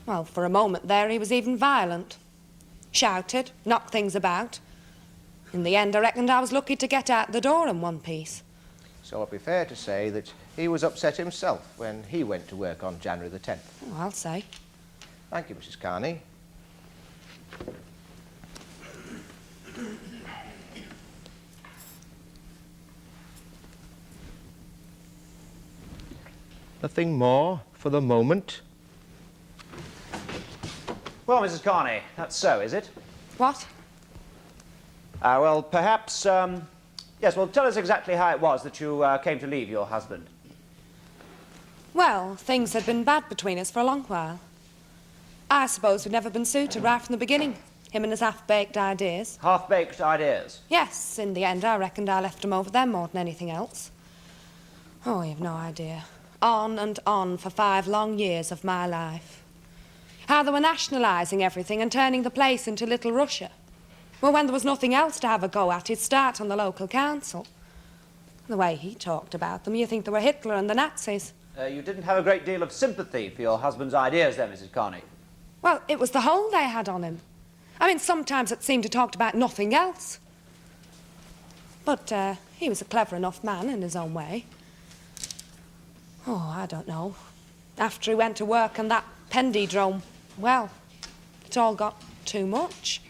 Well, for a moment there, he was even violent. Shouted, knocked things about. In the end, I reckoned I was lucky to get out the door in one piece. So it'd be fair to say that he was upset himself when he went to work on January the 10th. Oh, I'll say. Thank you, Mrs. Carney. Nothing more for the moment? Well, Mrs. Carney, that's so, is it? What? Well, perhaps, yes, well, tell us exactly how it was that you came to leave your husband. Well, things had been bad between us for a long while. I suppose we'd never been suited right from the beginning, him and his half-baked ideas. Half-baked ideas? Yes, in the end, I reckoned I left him over them more than anything else. Oh, you've no idea. On and on for 5 long years of my life. How they were nationalising everything and turning the place into Little Russia. Well, when there was nothing else to have a go at, he'd start on the local council. The way he talked about them, you think they were Hitler and the Nazis. You didn't have a great deal of sympathy for your husband's ideas then, Mrs. Carney. Well, it was the hold they had on him. I mean, sometimes it seemed to talk about nothing else. But he was a clever enough man in his own way. Oh, I don't know. After he went to work on that pendydrome, well, it all got too much.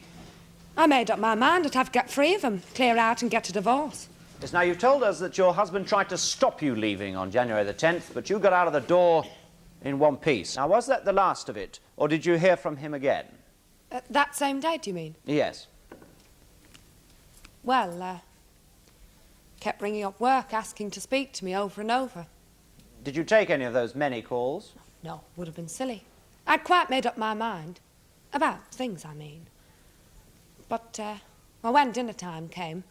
I made up my mind I'd have to get free of him, clear out and get a divorce. Yes, now, you've told us that your husband tried to stop you leaving on January the 10th, but you got out of the door in one piece. Now, was that the last of it, or did you hear from him again? That same day, do you mean? Yes. Well, kept ringing up work, asking to speak to me over and over. Did you take any of those many calls? No, would have been silly. I'd quite made up my mind. About things, I mean. But, well, when dinner time came,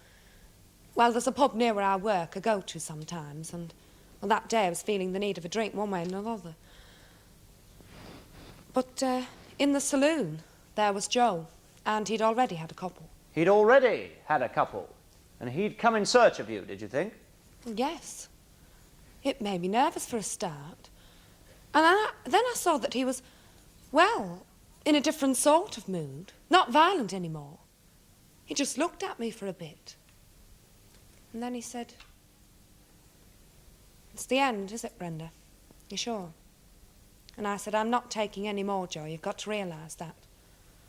well, there's a pub near where I work, I go to sometimes, and well, that day I was feeling the need of a drink one way and another. But in the saloon, there was Joe, and he'd already had a couple. He'd already had a couple? And he'd come in search of you, did you think? Yes. It made me nervous for a start. And then I saw that he was, well, in a different sort of mood. Not violent anymore. He just looked at me for a bit. And then he said, "It's the end, is it, Brenda? You sure?" And I said, "I'm not taking any more, Joe. You've got to realise that."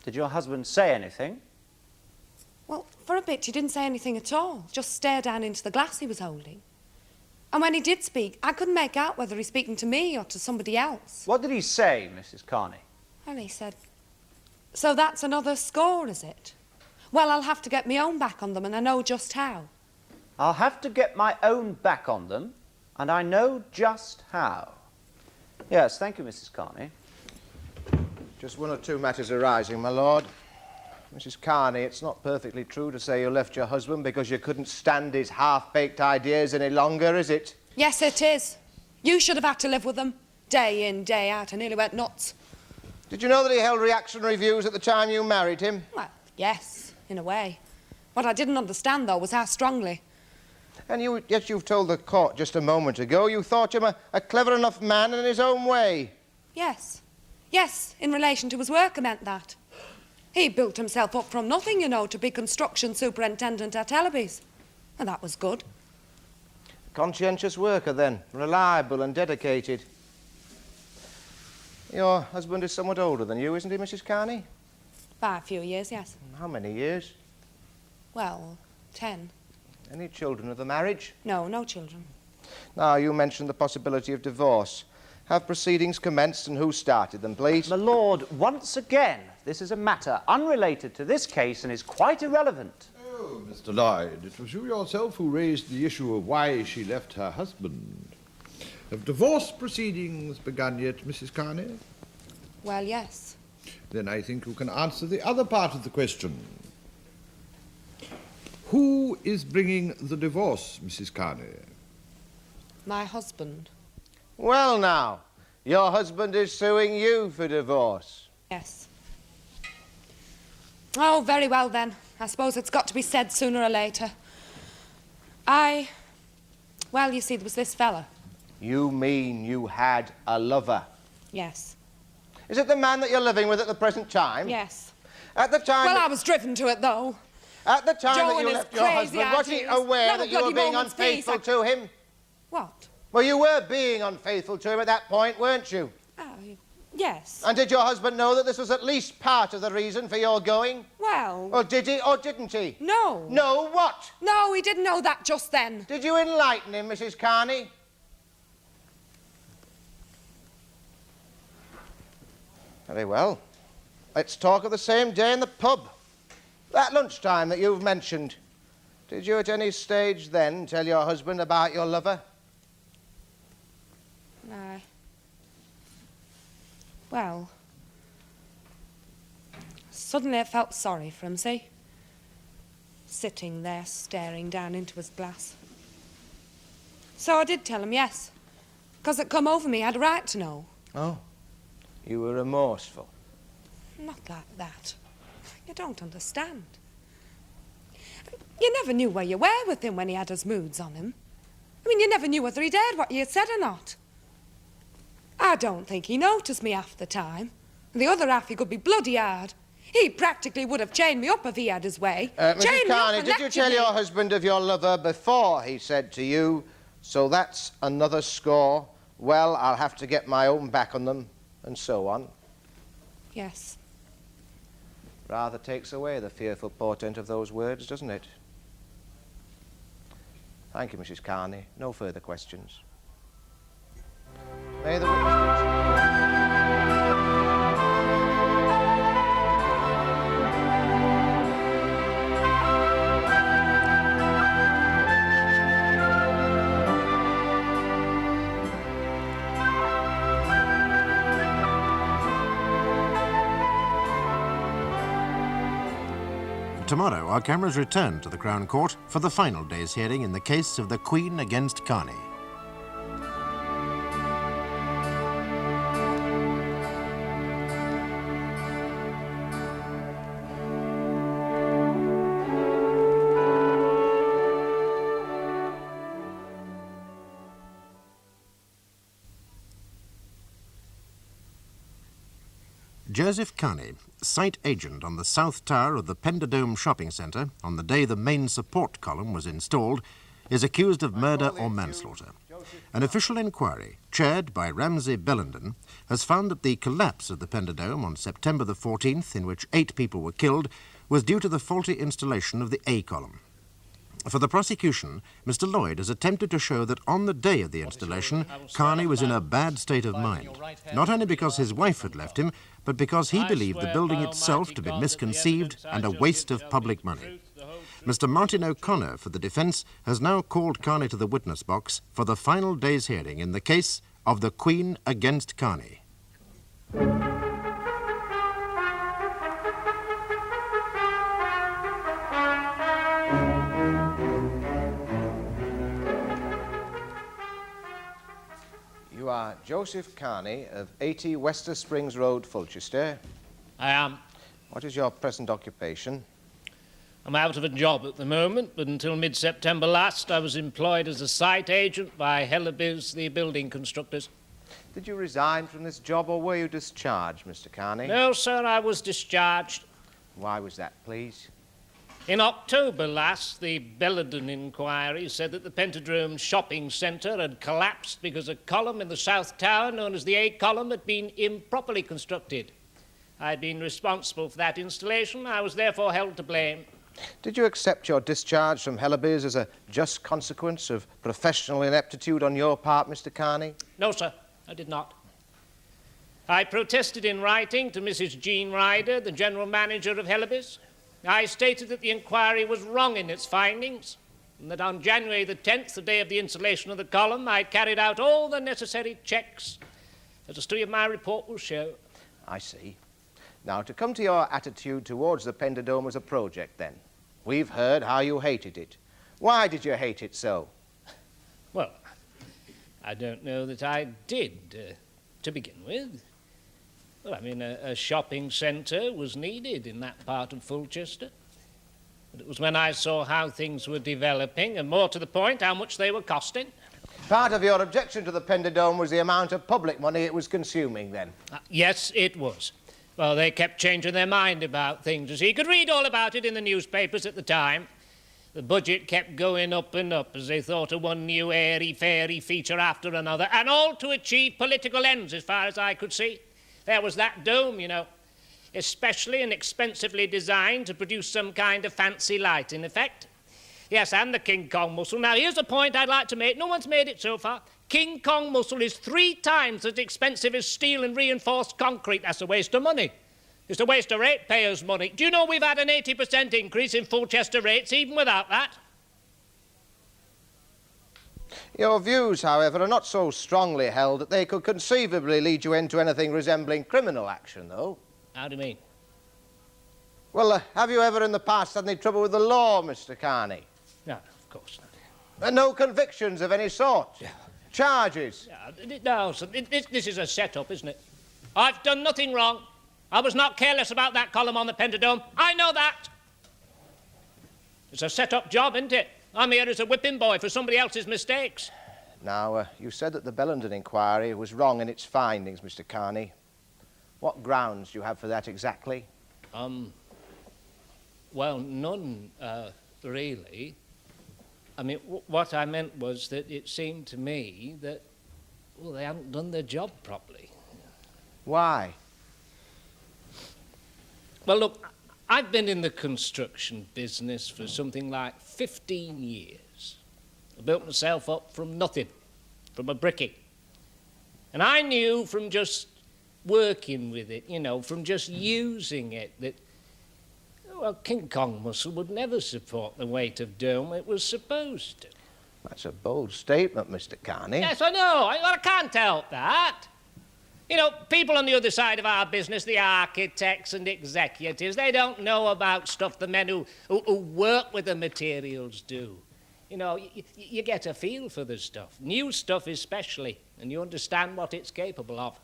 Did your husband say anything? Well, for a bit he didn't say anything at all. Just stared down into the glass he was holding. And when he did speak, I couldn't make out whether he's speaking to me or to somebody else. What did he say, Mrs. Carney? Well, he said, "So that's another score, is it? Well, I'll have to get my own back on them, and I know just how." I'll have to get my own back on them, and I know just how. Yes, thank you, Mrs. Carney. Just one or two matters arising, my lord. Mrs. Carney, it's not perfectly true to say you left your husband because you couldn't stand his half-baked ideas any longer, is it? Yes, it is. You should have had to live with them. Day in, day out. I nearly went nuts. Did you know that he held reactionary views at the time you married him? Well, yes, in a way. What I didn't understand, though, was how strongly. And yet you've told the court just a moment ago you thought him a clever enough man in his own way. Yes. Yes, in relation to his work, I meant that. He built himself up from nothing, you know, to be construction superintendent at Ellaby's. And that was good. Conscientious worker, then. Reliable and dedicated. Your husband is somewhat older than you, isn't he, Mrs. Carney? By a few years, yes. How many years? Well, 10. Any children of the marriage? No, no children. Now, you mentioned the possibility of divorce. Have proceedings commenced, and who started them, please? My lord, once again, this is a matter unrelated to this case and is quite irrelevant. Oh, Mr. Lloyd, it was you yourself who raised the issue of why she left her husband. Have divorce proceedings begun yet, Mrs. Carney? Well, yes. Then I think you can answer the other part of the question. Who is bringing the divorce, Mrs. Carney? My husband. Well, now, your husband is suing you for divorce. Yes. Oh, very well, then. I suppose it's got to be said sooner or later. Well, you see, there was this fella. You mean you had a lover? Yes. Is it the man that you're living with at the present time? Yes. At the time... Well, I was driven to it, though. At the time Joe that you left your husband, was he aware that you were being unfaithful to him? What? Well, you were being unfaithful to him at that point, weren't you? Yes. And did your husband know that this was at least part of the reason for your going? Well... Or did he, or didn't he? No. No what? No, he didn't know that just then. Did you enlighten him, Mrs. Carney? Very well. Let's talk of the same day in the pub. That lunchtime that you've mentioned. Did you at any stage then tell your husband about your lover? No. Well, suddenly I felt sorry for him, see? Sitting there staring down into his glass. So I did tell him, yes. Because it come over me, I had a right to know. Oh. You were remorseful. Not like that. You don't understand. You never knew where you were with him when he had his moods on him. I mean, you never knew whether he'd heard what you had said or not. I don't think he noticed me half the time. And the other half he could be bloody hard. He practically would have chained me up if he had his way. Mrs. Carney, did you tell your husband of your lover before he said to you, so that's another score, well, I'll have to get my own back on them, and so on? Yes. Rather takes away the fearful portent of those words, doesn't it? Thank you, Mrs. Carney. No further questions. May the witness... Tomorrow, our cameras return to the Crown Court for the final day's hearing in the case of the Queen against Carney. Joseph Carney, site agent on the south tower of the Penderdome shopping centre on the day the main support column was installed, is accused of murder or manslaughter. An official inquiry, chaired by Ramsay Bellenden, has found that the collapse of the Penderdome on September the 14th, in which 8 people were killed, was due to the faulty installation of the A column. For the prosecution, Mr. Lloyd has attempted to show that on the day of the installation, Carney was in a bad state of mind, not only because his wife had left him, but because he believed the building itself to be misconceived and a waste of public money. Mr. Martin O'Connor, for the defence, has now called Carney to the witness box for the final day's hearing in the case of the Queen against Carney. You are Joseph Carney of 80 Wester Springs Road, Fulchester. I am. What is your present occupation? I'm out of a job at the moment, but until mid-September last I was employed as a site agent by Hellaby's, the building constructors. Did you resign from this job or were you discharged, Mr. Carney? No, sir, I was discharged. Why was that, please? In October last, the Bellenden inquiry said that the Penderdome shopping centre had collapsed because a column in the south tower, known as the A column, had been improperly constructed. I'd been responsible for that installation. I was therefore held to blame. Did you accept your discharge from Hellaby's as a just consequence of professional ineptitude on your part, Mr. Carney? No, sir, I did not. I protested in writing to Mrs. Jean Ryder, the general manager of Hellaby's. I stated that the inquiry was wrong in its findings, and that on January the 10th, the day of the installation of the column, I carried out all the necessary checks, as the story of my report will show. I see. Now, to come to your attitude towards the Penderdome as a project, then. We've heard how you hated it. Why did you hate it so? Well, I don't know that I did, to begin with. Well, I mean, a shopping centre was needed in that part of Fulchester. But it was when I saw how things were developing, and more to the point, how much they were costing. Part of your objection to the Penderdome was the amount of public money it was consuming, then? Yes, it was. Well, they kept changing their mind about things. As you could read all about it in the newspapers at the time. The budget kept going up and up as they thought of one new airy-fairy feature after another, and all to achieve political ends, as far as I could see. There was that dome, you know, especially and expensively designed to produce some kind of fancy light, in effect. Yes, and the King Kong muscle. Now, here's a point I'd like to make. No one's made it so far. King Kong muscle is 3 times as expensive as steel and reinforced concrete. That's a waste of money. It's a waste of ratepayers' money. Do you know we've had an 80% increase in Fulchester rates, even without that? Your views, however, are not so strongly held that they could conceivably lead you into anything resembling criminal action, though. How do you mean? Well, have you ever in the past had any trouble with the law, Mr. Carney? No, of course not. And no convictions of any sort? Yeah. Charges? Yeah, no, sir, this is a set-up, isn't it? I've done nothing wrong. I was not careless about that column on the Pendledome. I know that. It's a set-up job, isn't it? I'm here as a whipping boy for somebody else's mistakes. Now, you said that the Bellenden inquiry was wrong in its findings, Mr. Carney. What grounds do you have for that exactly? Well, none, really. I mean, what I meant was that it seemed to me that, well, they hadn't done their job properly. Why? Well, look, I've been in the construction business for something like 15 years. I built myself up from nothing, from a brickie. And I knew from just working with it, you know, from just using it, that, well, King Kong muscle would never support the weight of dome it was supposed to. That's a bold statement, Mr. Carney. Yes, I know. I can't help that. You know, people on the other side of our business, the architects and executives, they don't know about stuff the men who work with the materials do. You know, you get a feel for the stuff, new stuff especially, and you understand what it's capable of.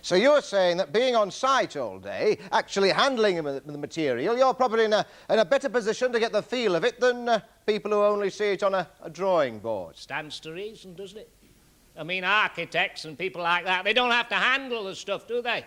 So you're saying that being on site all day, actually handling the material, you're probably in a better position to get the feel of it than people who only see it on a drawing board. Stands to reason, doesn't it? I mean, architects and people like that, they don't have to handle the stuff, do they?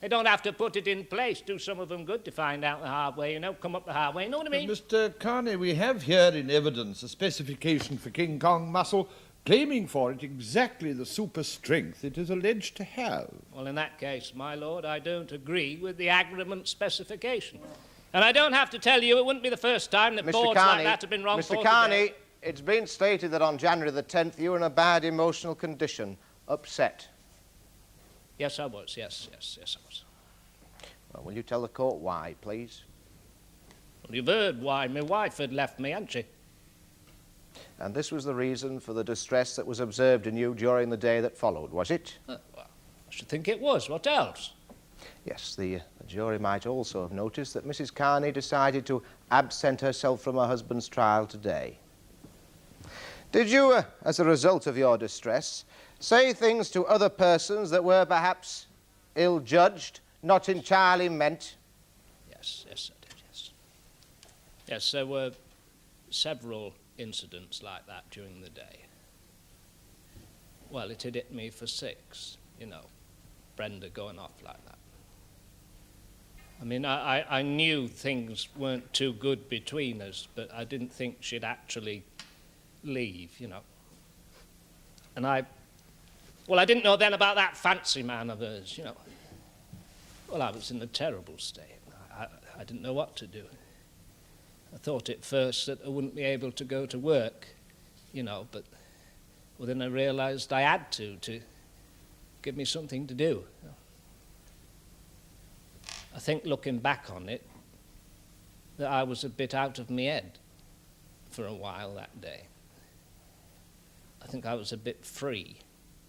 They don't have to put it in place. Do some of them good to find out the hard way, you know, come up the hard way, you know what I mean? Mr. Carney, we have here in evidence a specification for King Kong muscle claiming for it exactly the super strength it is alleged to have. Well, in that case, my lord, I don't agree with the agreement specification. And I don't have to tell you, it wouldn't be the first time that boards like that have been wrong for Mr. Carney, it's been stated that on January the 10th you were in a bad emotional condition, upset. Yes, I was, yes, I was. Well, will you tell the court why, please? Well, you've heard why. My wife had left me, hadn't she? And this was the reason for the distress that was observed in you during the day that followed, was it? Well, I should think it was. What else? Yes, the jury might also have noticed that Mrs. Carney decided to absent herself from her husband's trial today. Did you, as a result of your distress, say things to other persons that were perhaps ill-judged, not entirely meant? Yes, I did, yes. Yes, there were several incidents like that during the day. Well, it had hit me for 6, you know, Brenda going off like that. I mean, I knew things weren't too good between us, but I didn't think she'd actually leave, you know. And I didn't know then about that fancy man of hers, you know. Well, I was in a terrible state. I didn't know what to do. I thought at first that I wouldn't be able to go to work, you know, but well, then I realized I had to give me something to do. You know. I think looking back on it, that I was a bit out of my head for a while that day. I think I was a bit free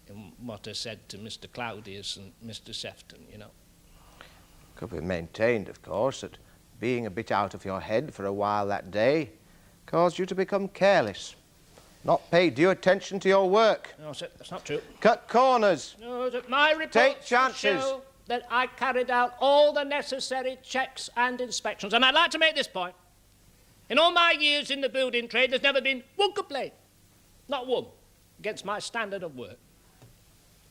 in what I said to Mr. Claudius and Mr. Sefton, you know. Could be maintained, of course, that being a bit out of your head for a while that day caused you to become careless, not pay due attention to your work. No, sir, that's not true. Cut corners. No, that my reports Take chances. show that I carried out all the necessary checks and inspections. And I'd like to make this point. In all my years in the building trade, there's never been one complaint, not one, against my standard of work.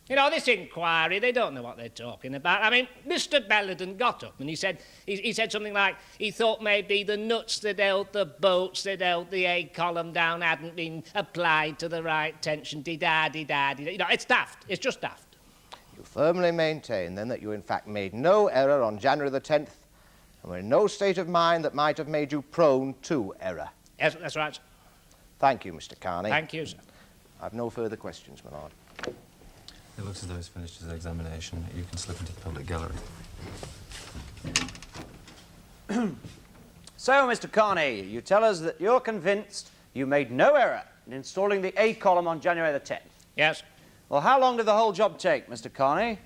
You know, this inquiry, they don't know what they're talking about. I mean, Mr. Bellenden got up and he said something like he thought maybe the nuts that held the bolts that held the A column down hadn't been applied to the right tension. You know, it's daft. It's just daft. You firmly maintain, then, that you in fact made no error on January the 10th and were in no state of mind that might have made you prone to error. Yes, that's right, sir. Thank you, Mr. Carney. Thank you, sir. I've no further questions, my lord. It looks as though he's finished his examination. You can slip into the public gallery. So, Mr. Carney, you tell us that you're convinced you made no error in installing the A column on January the 10th. Yes. Well, how long did the whole job take, Mr. Carney?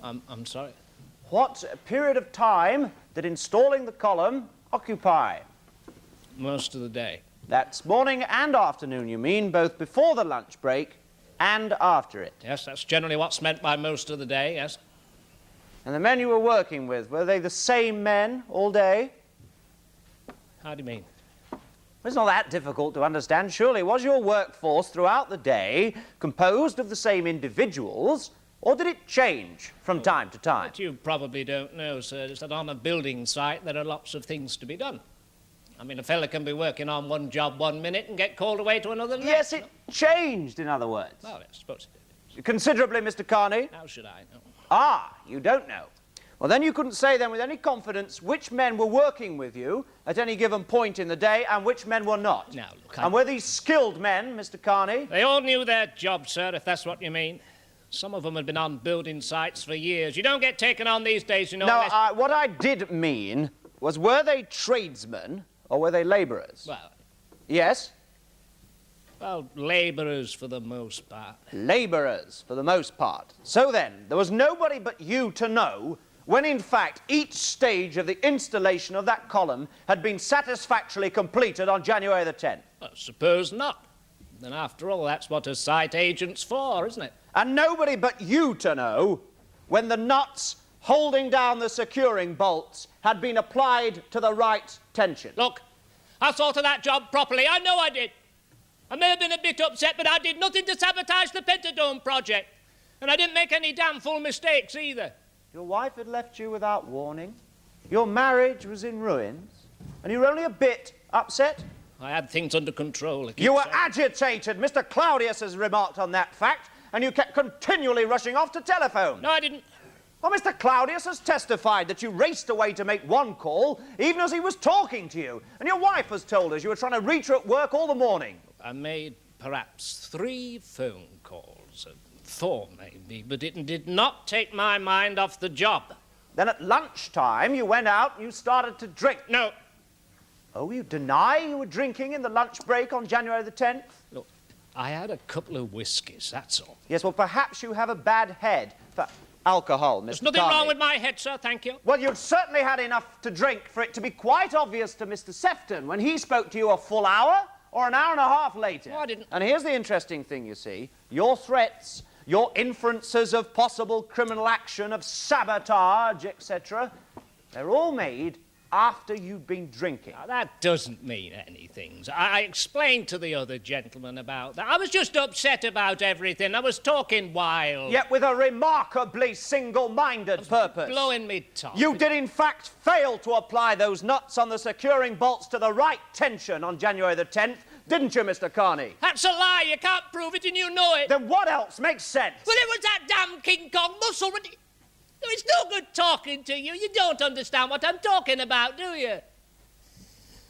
I'm sorry. What period of time did installing the column occupy? Most of the day. That's morning and afternoon, you mean, both before the lunch break and after it. Yes, that's generally what's meant by most of the day, yes. And the men you were working with, were they the same men all day? How do you mean? It's not that difficult to understand. Surely, was your workforce throughout the day composed of the same individuals, or did it change from time to time? What you probably don't know, sir, is that on a building site there are lots of things to be done. I mean, a fella can be working on one job 1 minute and get called away to another the Yes, next. it changed, in other words. Well, I suppose it did. Considerably, Mr. Carney. How should I know? Ah, you don't know. Well, then you couldn't say then with any confidence which men were working with you at any given point in the day and which men were not. Now, look, And were these skilled men, Mr. Carney? They all knew their job, sir, if that's what you mean. Some of them had been on building sites for years. You don't get taken on these days, you know. No, unless... what I did mean was, were they tradesmen or were they labourers? Well... Yes? Well, labourers for the most part. Labourers for the most part. So then, there was nobody but you to know when in fact each stage of the installation of that column had been satisfactorily completed on January the 10th. Well, suppose not. Then after all, that's what a site agent's for, isn't it? And nobody but you to know when the nuts holding down the securing bolts had been applied to the right tension. Look, I thought of that job properly. I know I did. I may have been a bit upset, but I did nothing to sabotage the Pentadome project. And I didn't make any damn fool mistakes either. Your wife had left you without warning. Your marriage was in ruins. And you were only a bit upset. I had things under control. You were agitated. Mr. Claudius has remarked on that fact. And you kept continually rushing off to telephone. No, I didn't. Well, Mr. Claudius has testified that you raced away to make one call, even as he was talking to you. And your wife has told us you were trying to reach her at work all the morning. I made perhaps 3 phone calls, 4 maybe, but it did not take my mind off the job. Then at lunchtime, you went out and you started to drink. No. Oh, you deny you were drinking in the lunch break on January the 10th? Look, I had a couple of whiskies, that's all. Yes, well, perhaps you have a bad head for alcohol, Mr. There's nothing Carney. wrong with my head, sir, thank you. Well, you'd certainly had enough to drink for it to be quite obvious to Mr. Sefton when he spoke to you a full hour or an hour and a half later. No, I didn't. And here's the interesting thing, you see. Your threats, your inferences of possible criminal action, of sabotage, etc., they're all made after you'd been drinking. Now, that doesn't mean anything. I explained to the other gentleman about that. I was just upset about everything. I was talking wild. Yet with a remarkably single-minded purpose. Blowing me top. You did, in fact, fail to apply those nuts on the securing bolts to the right tension on January the 10th, didn't you, Mr. Carney? That's a lie. You can't prove it and you know it. Then what else makes sense? Well, it was that damn King Kong muscle. It's no good talking to you. You don't understand what I'm talking about, do you?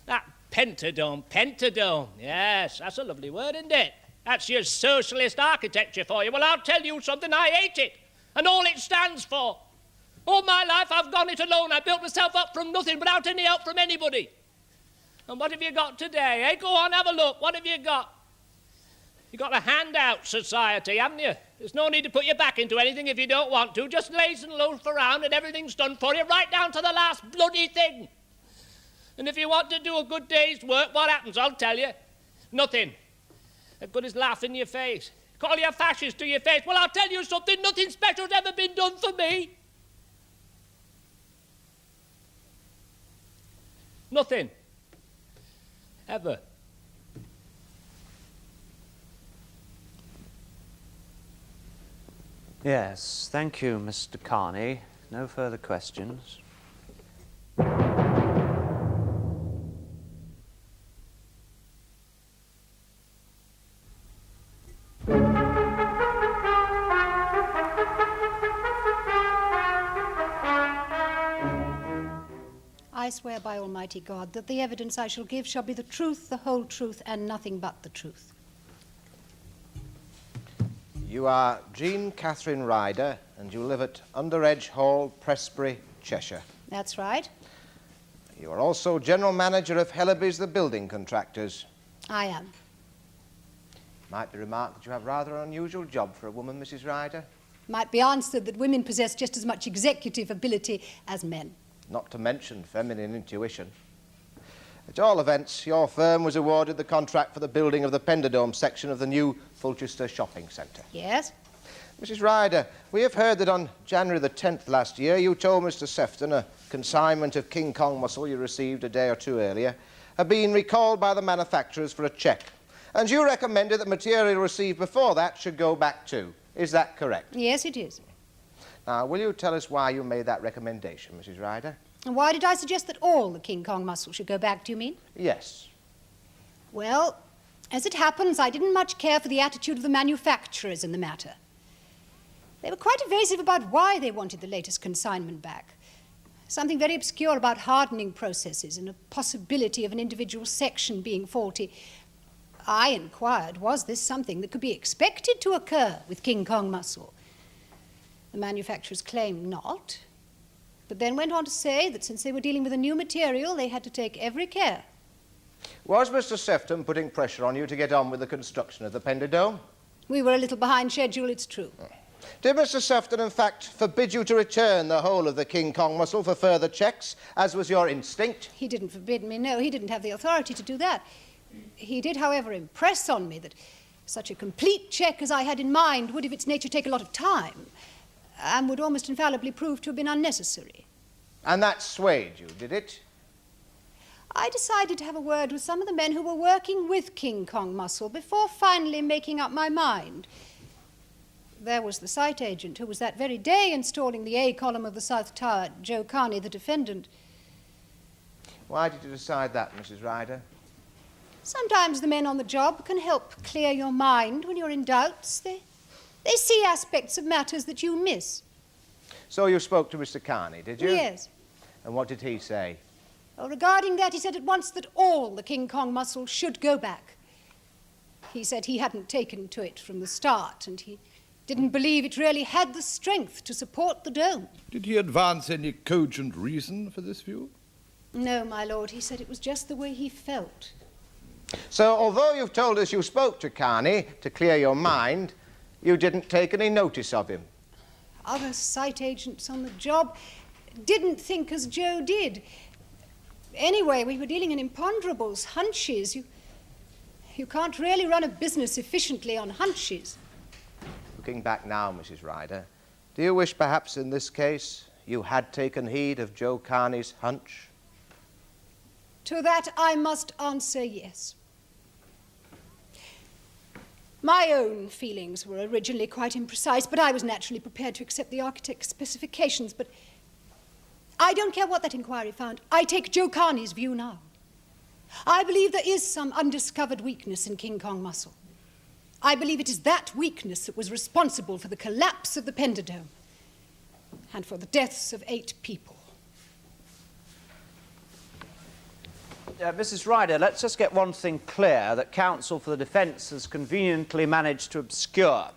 That Pentadome. Yes, that's a lovely word, isn't it? That's your socialist architecture for you. Well, I'll tell you something. I hate it. And all it stands for. All my life, I've gone it alone. I built myself up from nothing without any help from anybody. And what have you got today, eh? Go on, have a look. What have you got? You've got a handout society, haven't you? There's no need to put your back into anything if you don't want to. Just laze and loaf around and everything's done for you, right down to the last bloody thing. And if you want to do a good day's work, what happens? I'll tell you. Nothing. As good as laugh in your face. Call you a fascist to your face. Well, I'll tell you something. Nothing special's ever been done for me. Nothing. Ever. Yes, thank you, Mr. Carney. No further questions. I swear by Almighty God that the evidence I shall give shall be the truth, the whole truth, and nothing but the truth. You are Jean Catherine Ryder, and you live at Underedge Hall, Prestbury, Cheshire. That's right. You are also General Manager of Hellaby's the Building Contractors. I am. Might be remarked that you have rather an unusual job for a woman, Mrs. Ryder. Might be answered that women possess just as much executive ability as men. Not to mention feminine intuition. At all events, your firm was awarded the contract for the building of the Pentadome section of the new Fulchester shopping centre. Yes? Mrs. Ryder, we have heard that on January the 10th last year, you told Mr. Sefton a consignment of King Kong muscle you received a day or two earlier had been recalled by the manufacturers for a check. And you recommended that material received before that should go back too. Is that correct? Yes, it is. Now, will you tell us why you made that recommendation, Mrs. Ryder? And why did I suggest that all the King Kong muscle should go back, do you mean? Yes. Well, as it happens, I didn't much care for the attitude of the manufacturers in the matter. They were quite evasive about why they wanted the latest consignment back. Something very obscure about hardening processes and a possibility of an individual section being faulty. I inquired, was this something that could be expected to occur with King Kong muscle? The manufacturers claimed not, but then went on to say that since they were dealing with a new material, they had to take every care. Was Mr. Sefton putting pressure on you to get on with the construction of the Penderdome? We were a little behind schedule, it's true. Did Mr. Sefton, in fact, forbid you to return the whole of the King Kong muscle for further checks, as was your instinct? He didn't forbid me, no. He didn't have the authority to do that. He did, however, impress on me that such a complete check as I had in mind would, of its nature, take a lot of time and would almost infallibly prove to have been unnecessary. And that swayed you, did it? I decided to have a word with some of the men who were working with King Kong muscle before finally making up my mind. There was the site agent who was that very day installing the A column of the South Tower, Joe Carney, the defendant. Why did you decide that, Mrs. Ryder? Sometimes the men on the job can help clear your mind when you're in doubts. They see aspects of matters that you miss. So you spoke to Mr. Carney, did you? Yes. And what did he say? Well, regarding that, he said at once that all the King Kong muscle should go back. He said he hadn't taken to it from the start, and he didn't believe it really had the strength to support the dome. Did he advance any cogent reason for this view? No, my lord. He said it was just the way he felt. So, although you've told us you spoke to Carney to clear your mind, you didn't take any notice of him? Other site agents on the job didn't think as Joe did. Anyway, we were dealing in imponderables, hunches. You can't really run a business efficiently on hunches. Looking back now, Mrs. Ryder, do you wish perhaps in this case you had taken heed of Joe Carney's hunch? To that I must answer yes. My own feelings were originally quite imprecise, but I was naturally prepared to accept the architect's specifications. But I don't care what that inquiry found. I take Joe Carney's view now. I believe there is some undiscovered weakness in King Kong muscle. I believe it is that weakness that was responsible for the collapse of the Penderdome and for the deaths of 8 people. Mrs. Ryder, let's just get one thing clear that counsel for the defence has conveniently managed to obscure.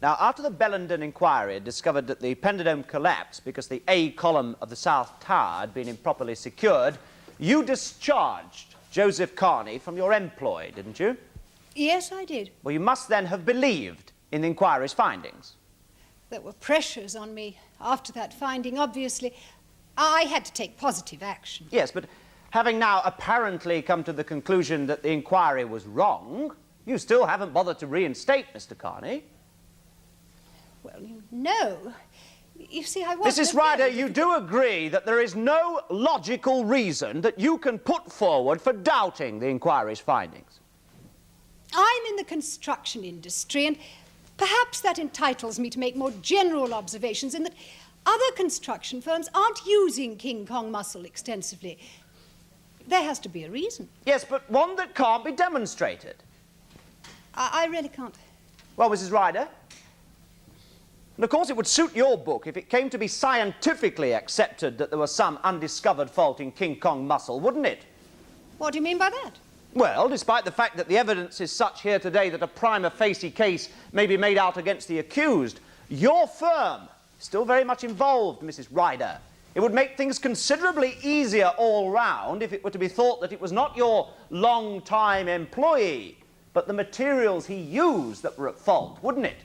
Now, after the Bellenden inquiry had discovered that the Penderdome collapsed because the A column of the South Tower had been improperly secured, you discharged Joseph Carney from your employ, didn't you? Yes, I did. Well, you must then have believed in the inquiry's findings. There were pressures on me after that finding, obviously. I had to take positive action. Yes, but having now apparently come to the conclusion that the inquiry was wrong, you still haven't bothered to reinstate Mr. Carney. Well, no. You see, I wasn't... Mrs. Ryder, you do agree that there is no logical reason that you can put forward for doubting the inquiry's findings? I'm in the construction industry, and perhaps that entitles me to make more general observations in that other construction firms aren't using King Kong muscle extensively. There has to be a reason. Yes, but one that can't be demonstrated. I really can't. Well, Mrs. Ryder, and of course it would suit your book if it came to be scientifically accepted that there was some undiscovered fault in King Kong muscle, wouldn't it? What do you mean by that? Well, despite the fact that the evidence is such here today that a prima facie case may be made out against the accused, your firm is still very much involved, Mrs. Ryder. It would make things considerably easier all round if it were to be thought that it was not your long-time employee, but the materials he used that were at fault, wouldn't it?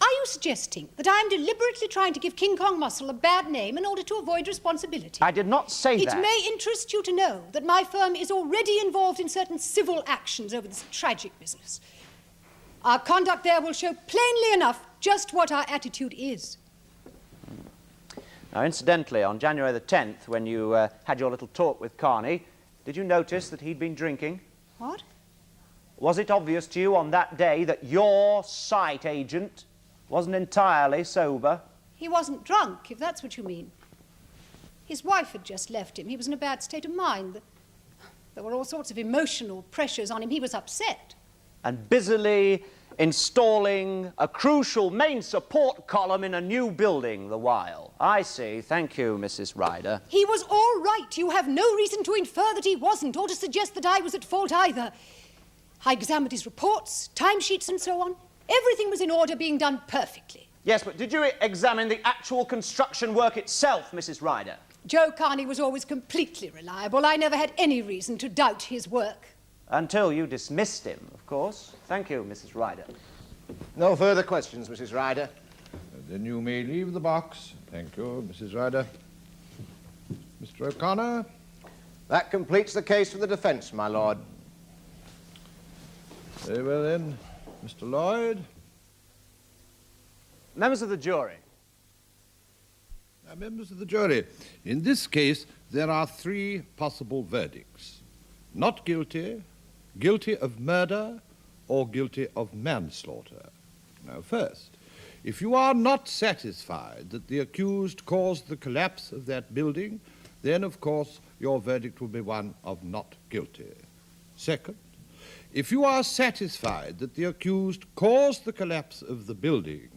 Are you suggesting that I'm deliberately trying to give King Kong muscle a bad name in order to avoid responsibility? I did not say that. It may interest you to know that my firm is already involved in certain civil actions over this tragic business. Our conduct there will show plainly enough just what our attitude is. Now, incidentally, on January the 10th, when you had your little talk with Carney, did you notice that he'd been drinking? What? Was it obvious to you on that day that your sight agent wasn't entirely sober? He wasn't drunk, if that's what you mean. His wife had just left him. He was in a bad state of mind. There were all sorts of emotional pressures on him. He was upset. And busily installing a crucial main support column in a new building the while. I see. Thank you, Mrs. Ryder. He was all right. You have no reason to infer that he wasn't, or to suggest that I was at fault either. I examined his reports, timesheets and so on. Everything was in order, being done perfectly. Yes, but did you examine the actual construction work itself, Mrs. Ryder? Joe Carney was always completely reliable. I never had any reason to doubt his work. Until you dismissed him, of course. Thank you, Mrs. Ryder. No further questions, Mrs. Ryder. Then you may leave the box. Thank you, Mrs. Ryder. Mr. O'Connor? That completes the case for the defence, my lord. Very well, then. Mr. Lloyd? Members of the jury. Now, members of the jury, in this case, there are three possible verdicts. Not guilty, guilty of murder, or guilty of manslaughter. Now, first, if you are not satisfied that the accused caused the collapse of that building, then, of course, your verdict will be one of not guilty. Second, if you are satisfied that the accused caused the collapse of the building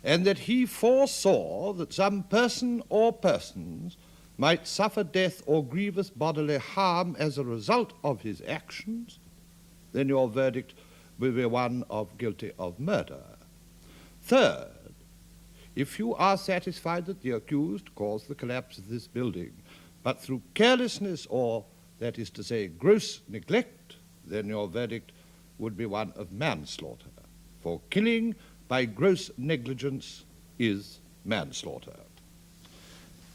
and that he foresaw that some person or persons might suffer death or grievous bodily harm as a result of his actions, then your verdict will be one of guilty of murder. Third, if you are satisfied that the accused caused the collapse of this building, but through carelessness or, that is to say, gross neglect, then your verdict would be one of manslaughter, for killing by gross negligence is manslaughter.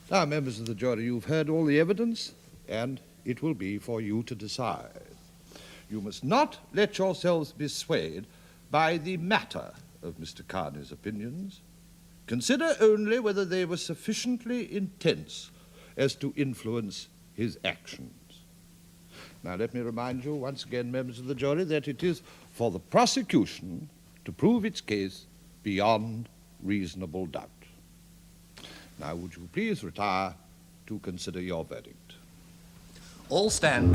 Now, members of the jury, you've heard all the evidence, and it will be for you to decide. You must not let yourselves be swayed by the matter of Mr. Carney's opinions. Consider only whether they were sufficiently intense as to influence his actions. Now, let me remind you once again, members of the jury, that it is for the prosecution to prove its case beyond reasonable doubt. Now, would you please retire to consider your verdict? All stand.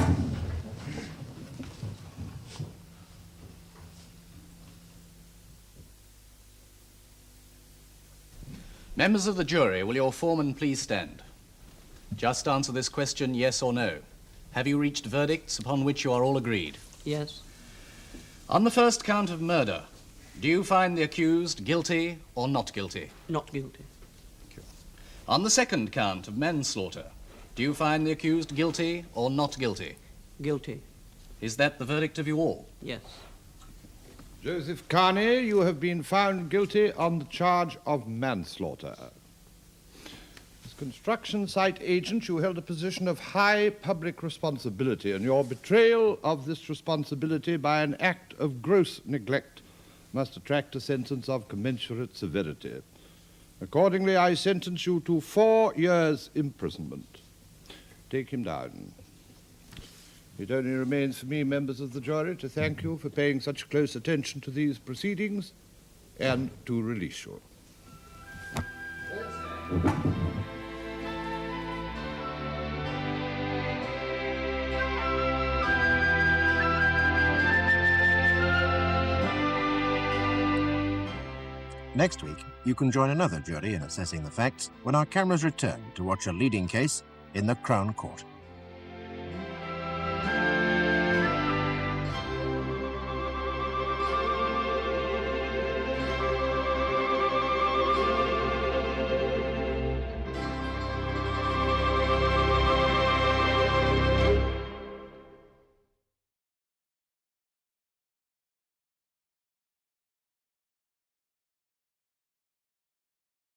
Members of the jury, will your foreman please stand? Just answer this question, yes or no. Have you reached verdicts upon which you are all agreed? Yes. On the first count of murder, do you find the accused guilty or not guilty? Not guilty. On the second count of manslaughter, do you find the accused guilty or not guilty? Guilty. Is that the verdict of you all? Yes. Joseph Carney, you have been found guilty on the charge of manslaughter. As construction site agent, you held a position of high public responsibility, and your betrayal of this responsibility by an act of gross neglect must attract a sentence of commensurate severity. Accordingly, I sentence you to 4 years' imprisonment. Take him down. It only remains for me, members of the jury, to thank you for paying such close attention to these proceedings and to release you. Next week, you can join another jury in assessing the facts when our cameras return to watch a leading case in the Crown Court.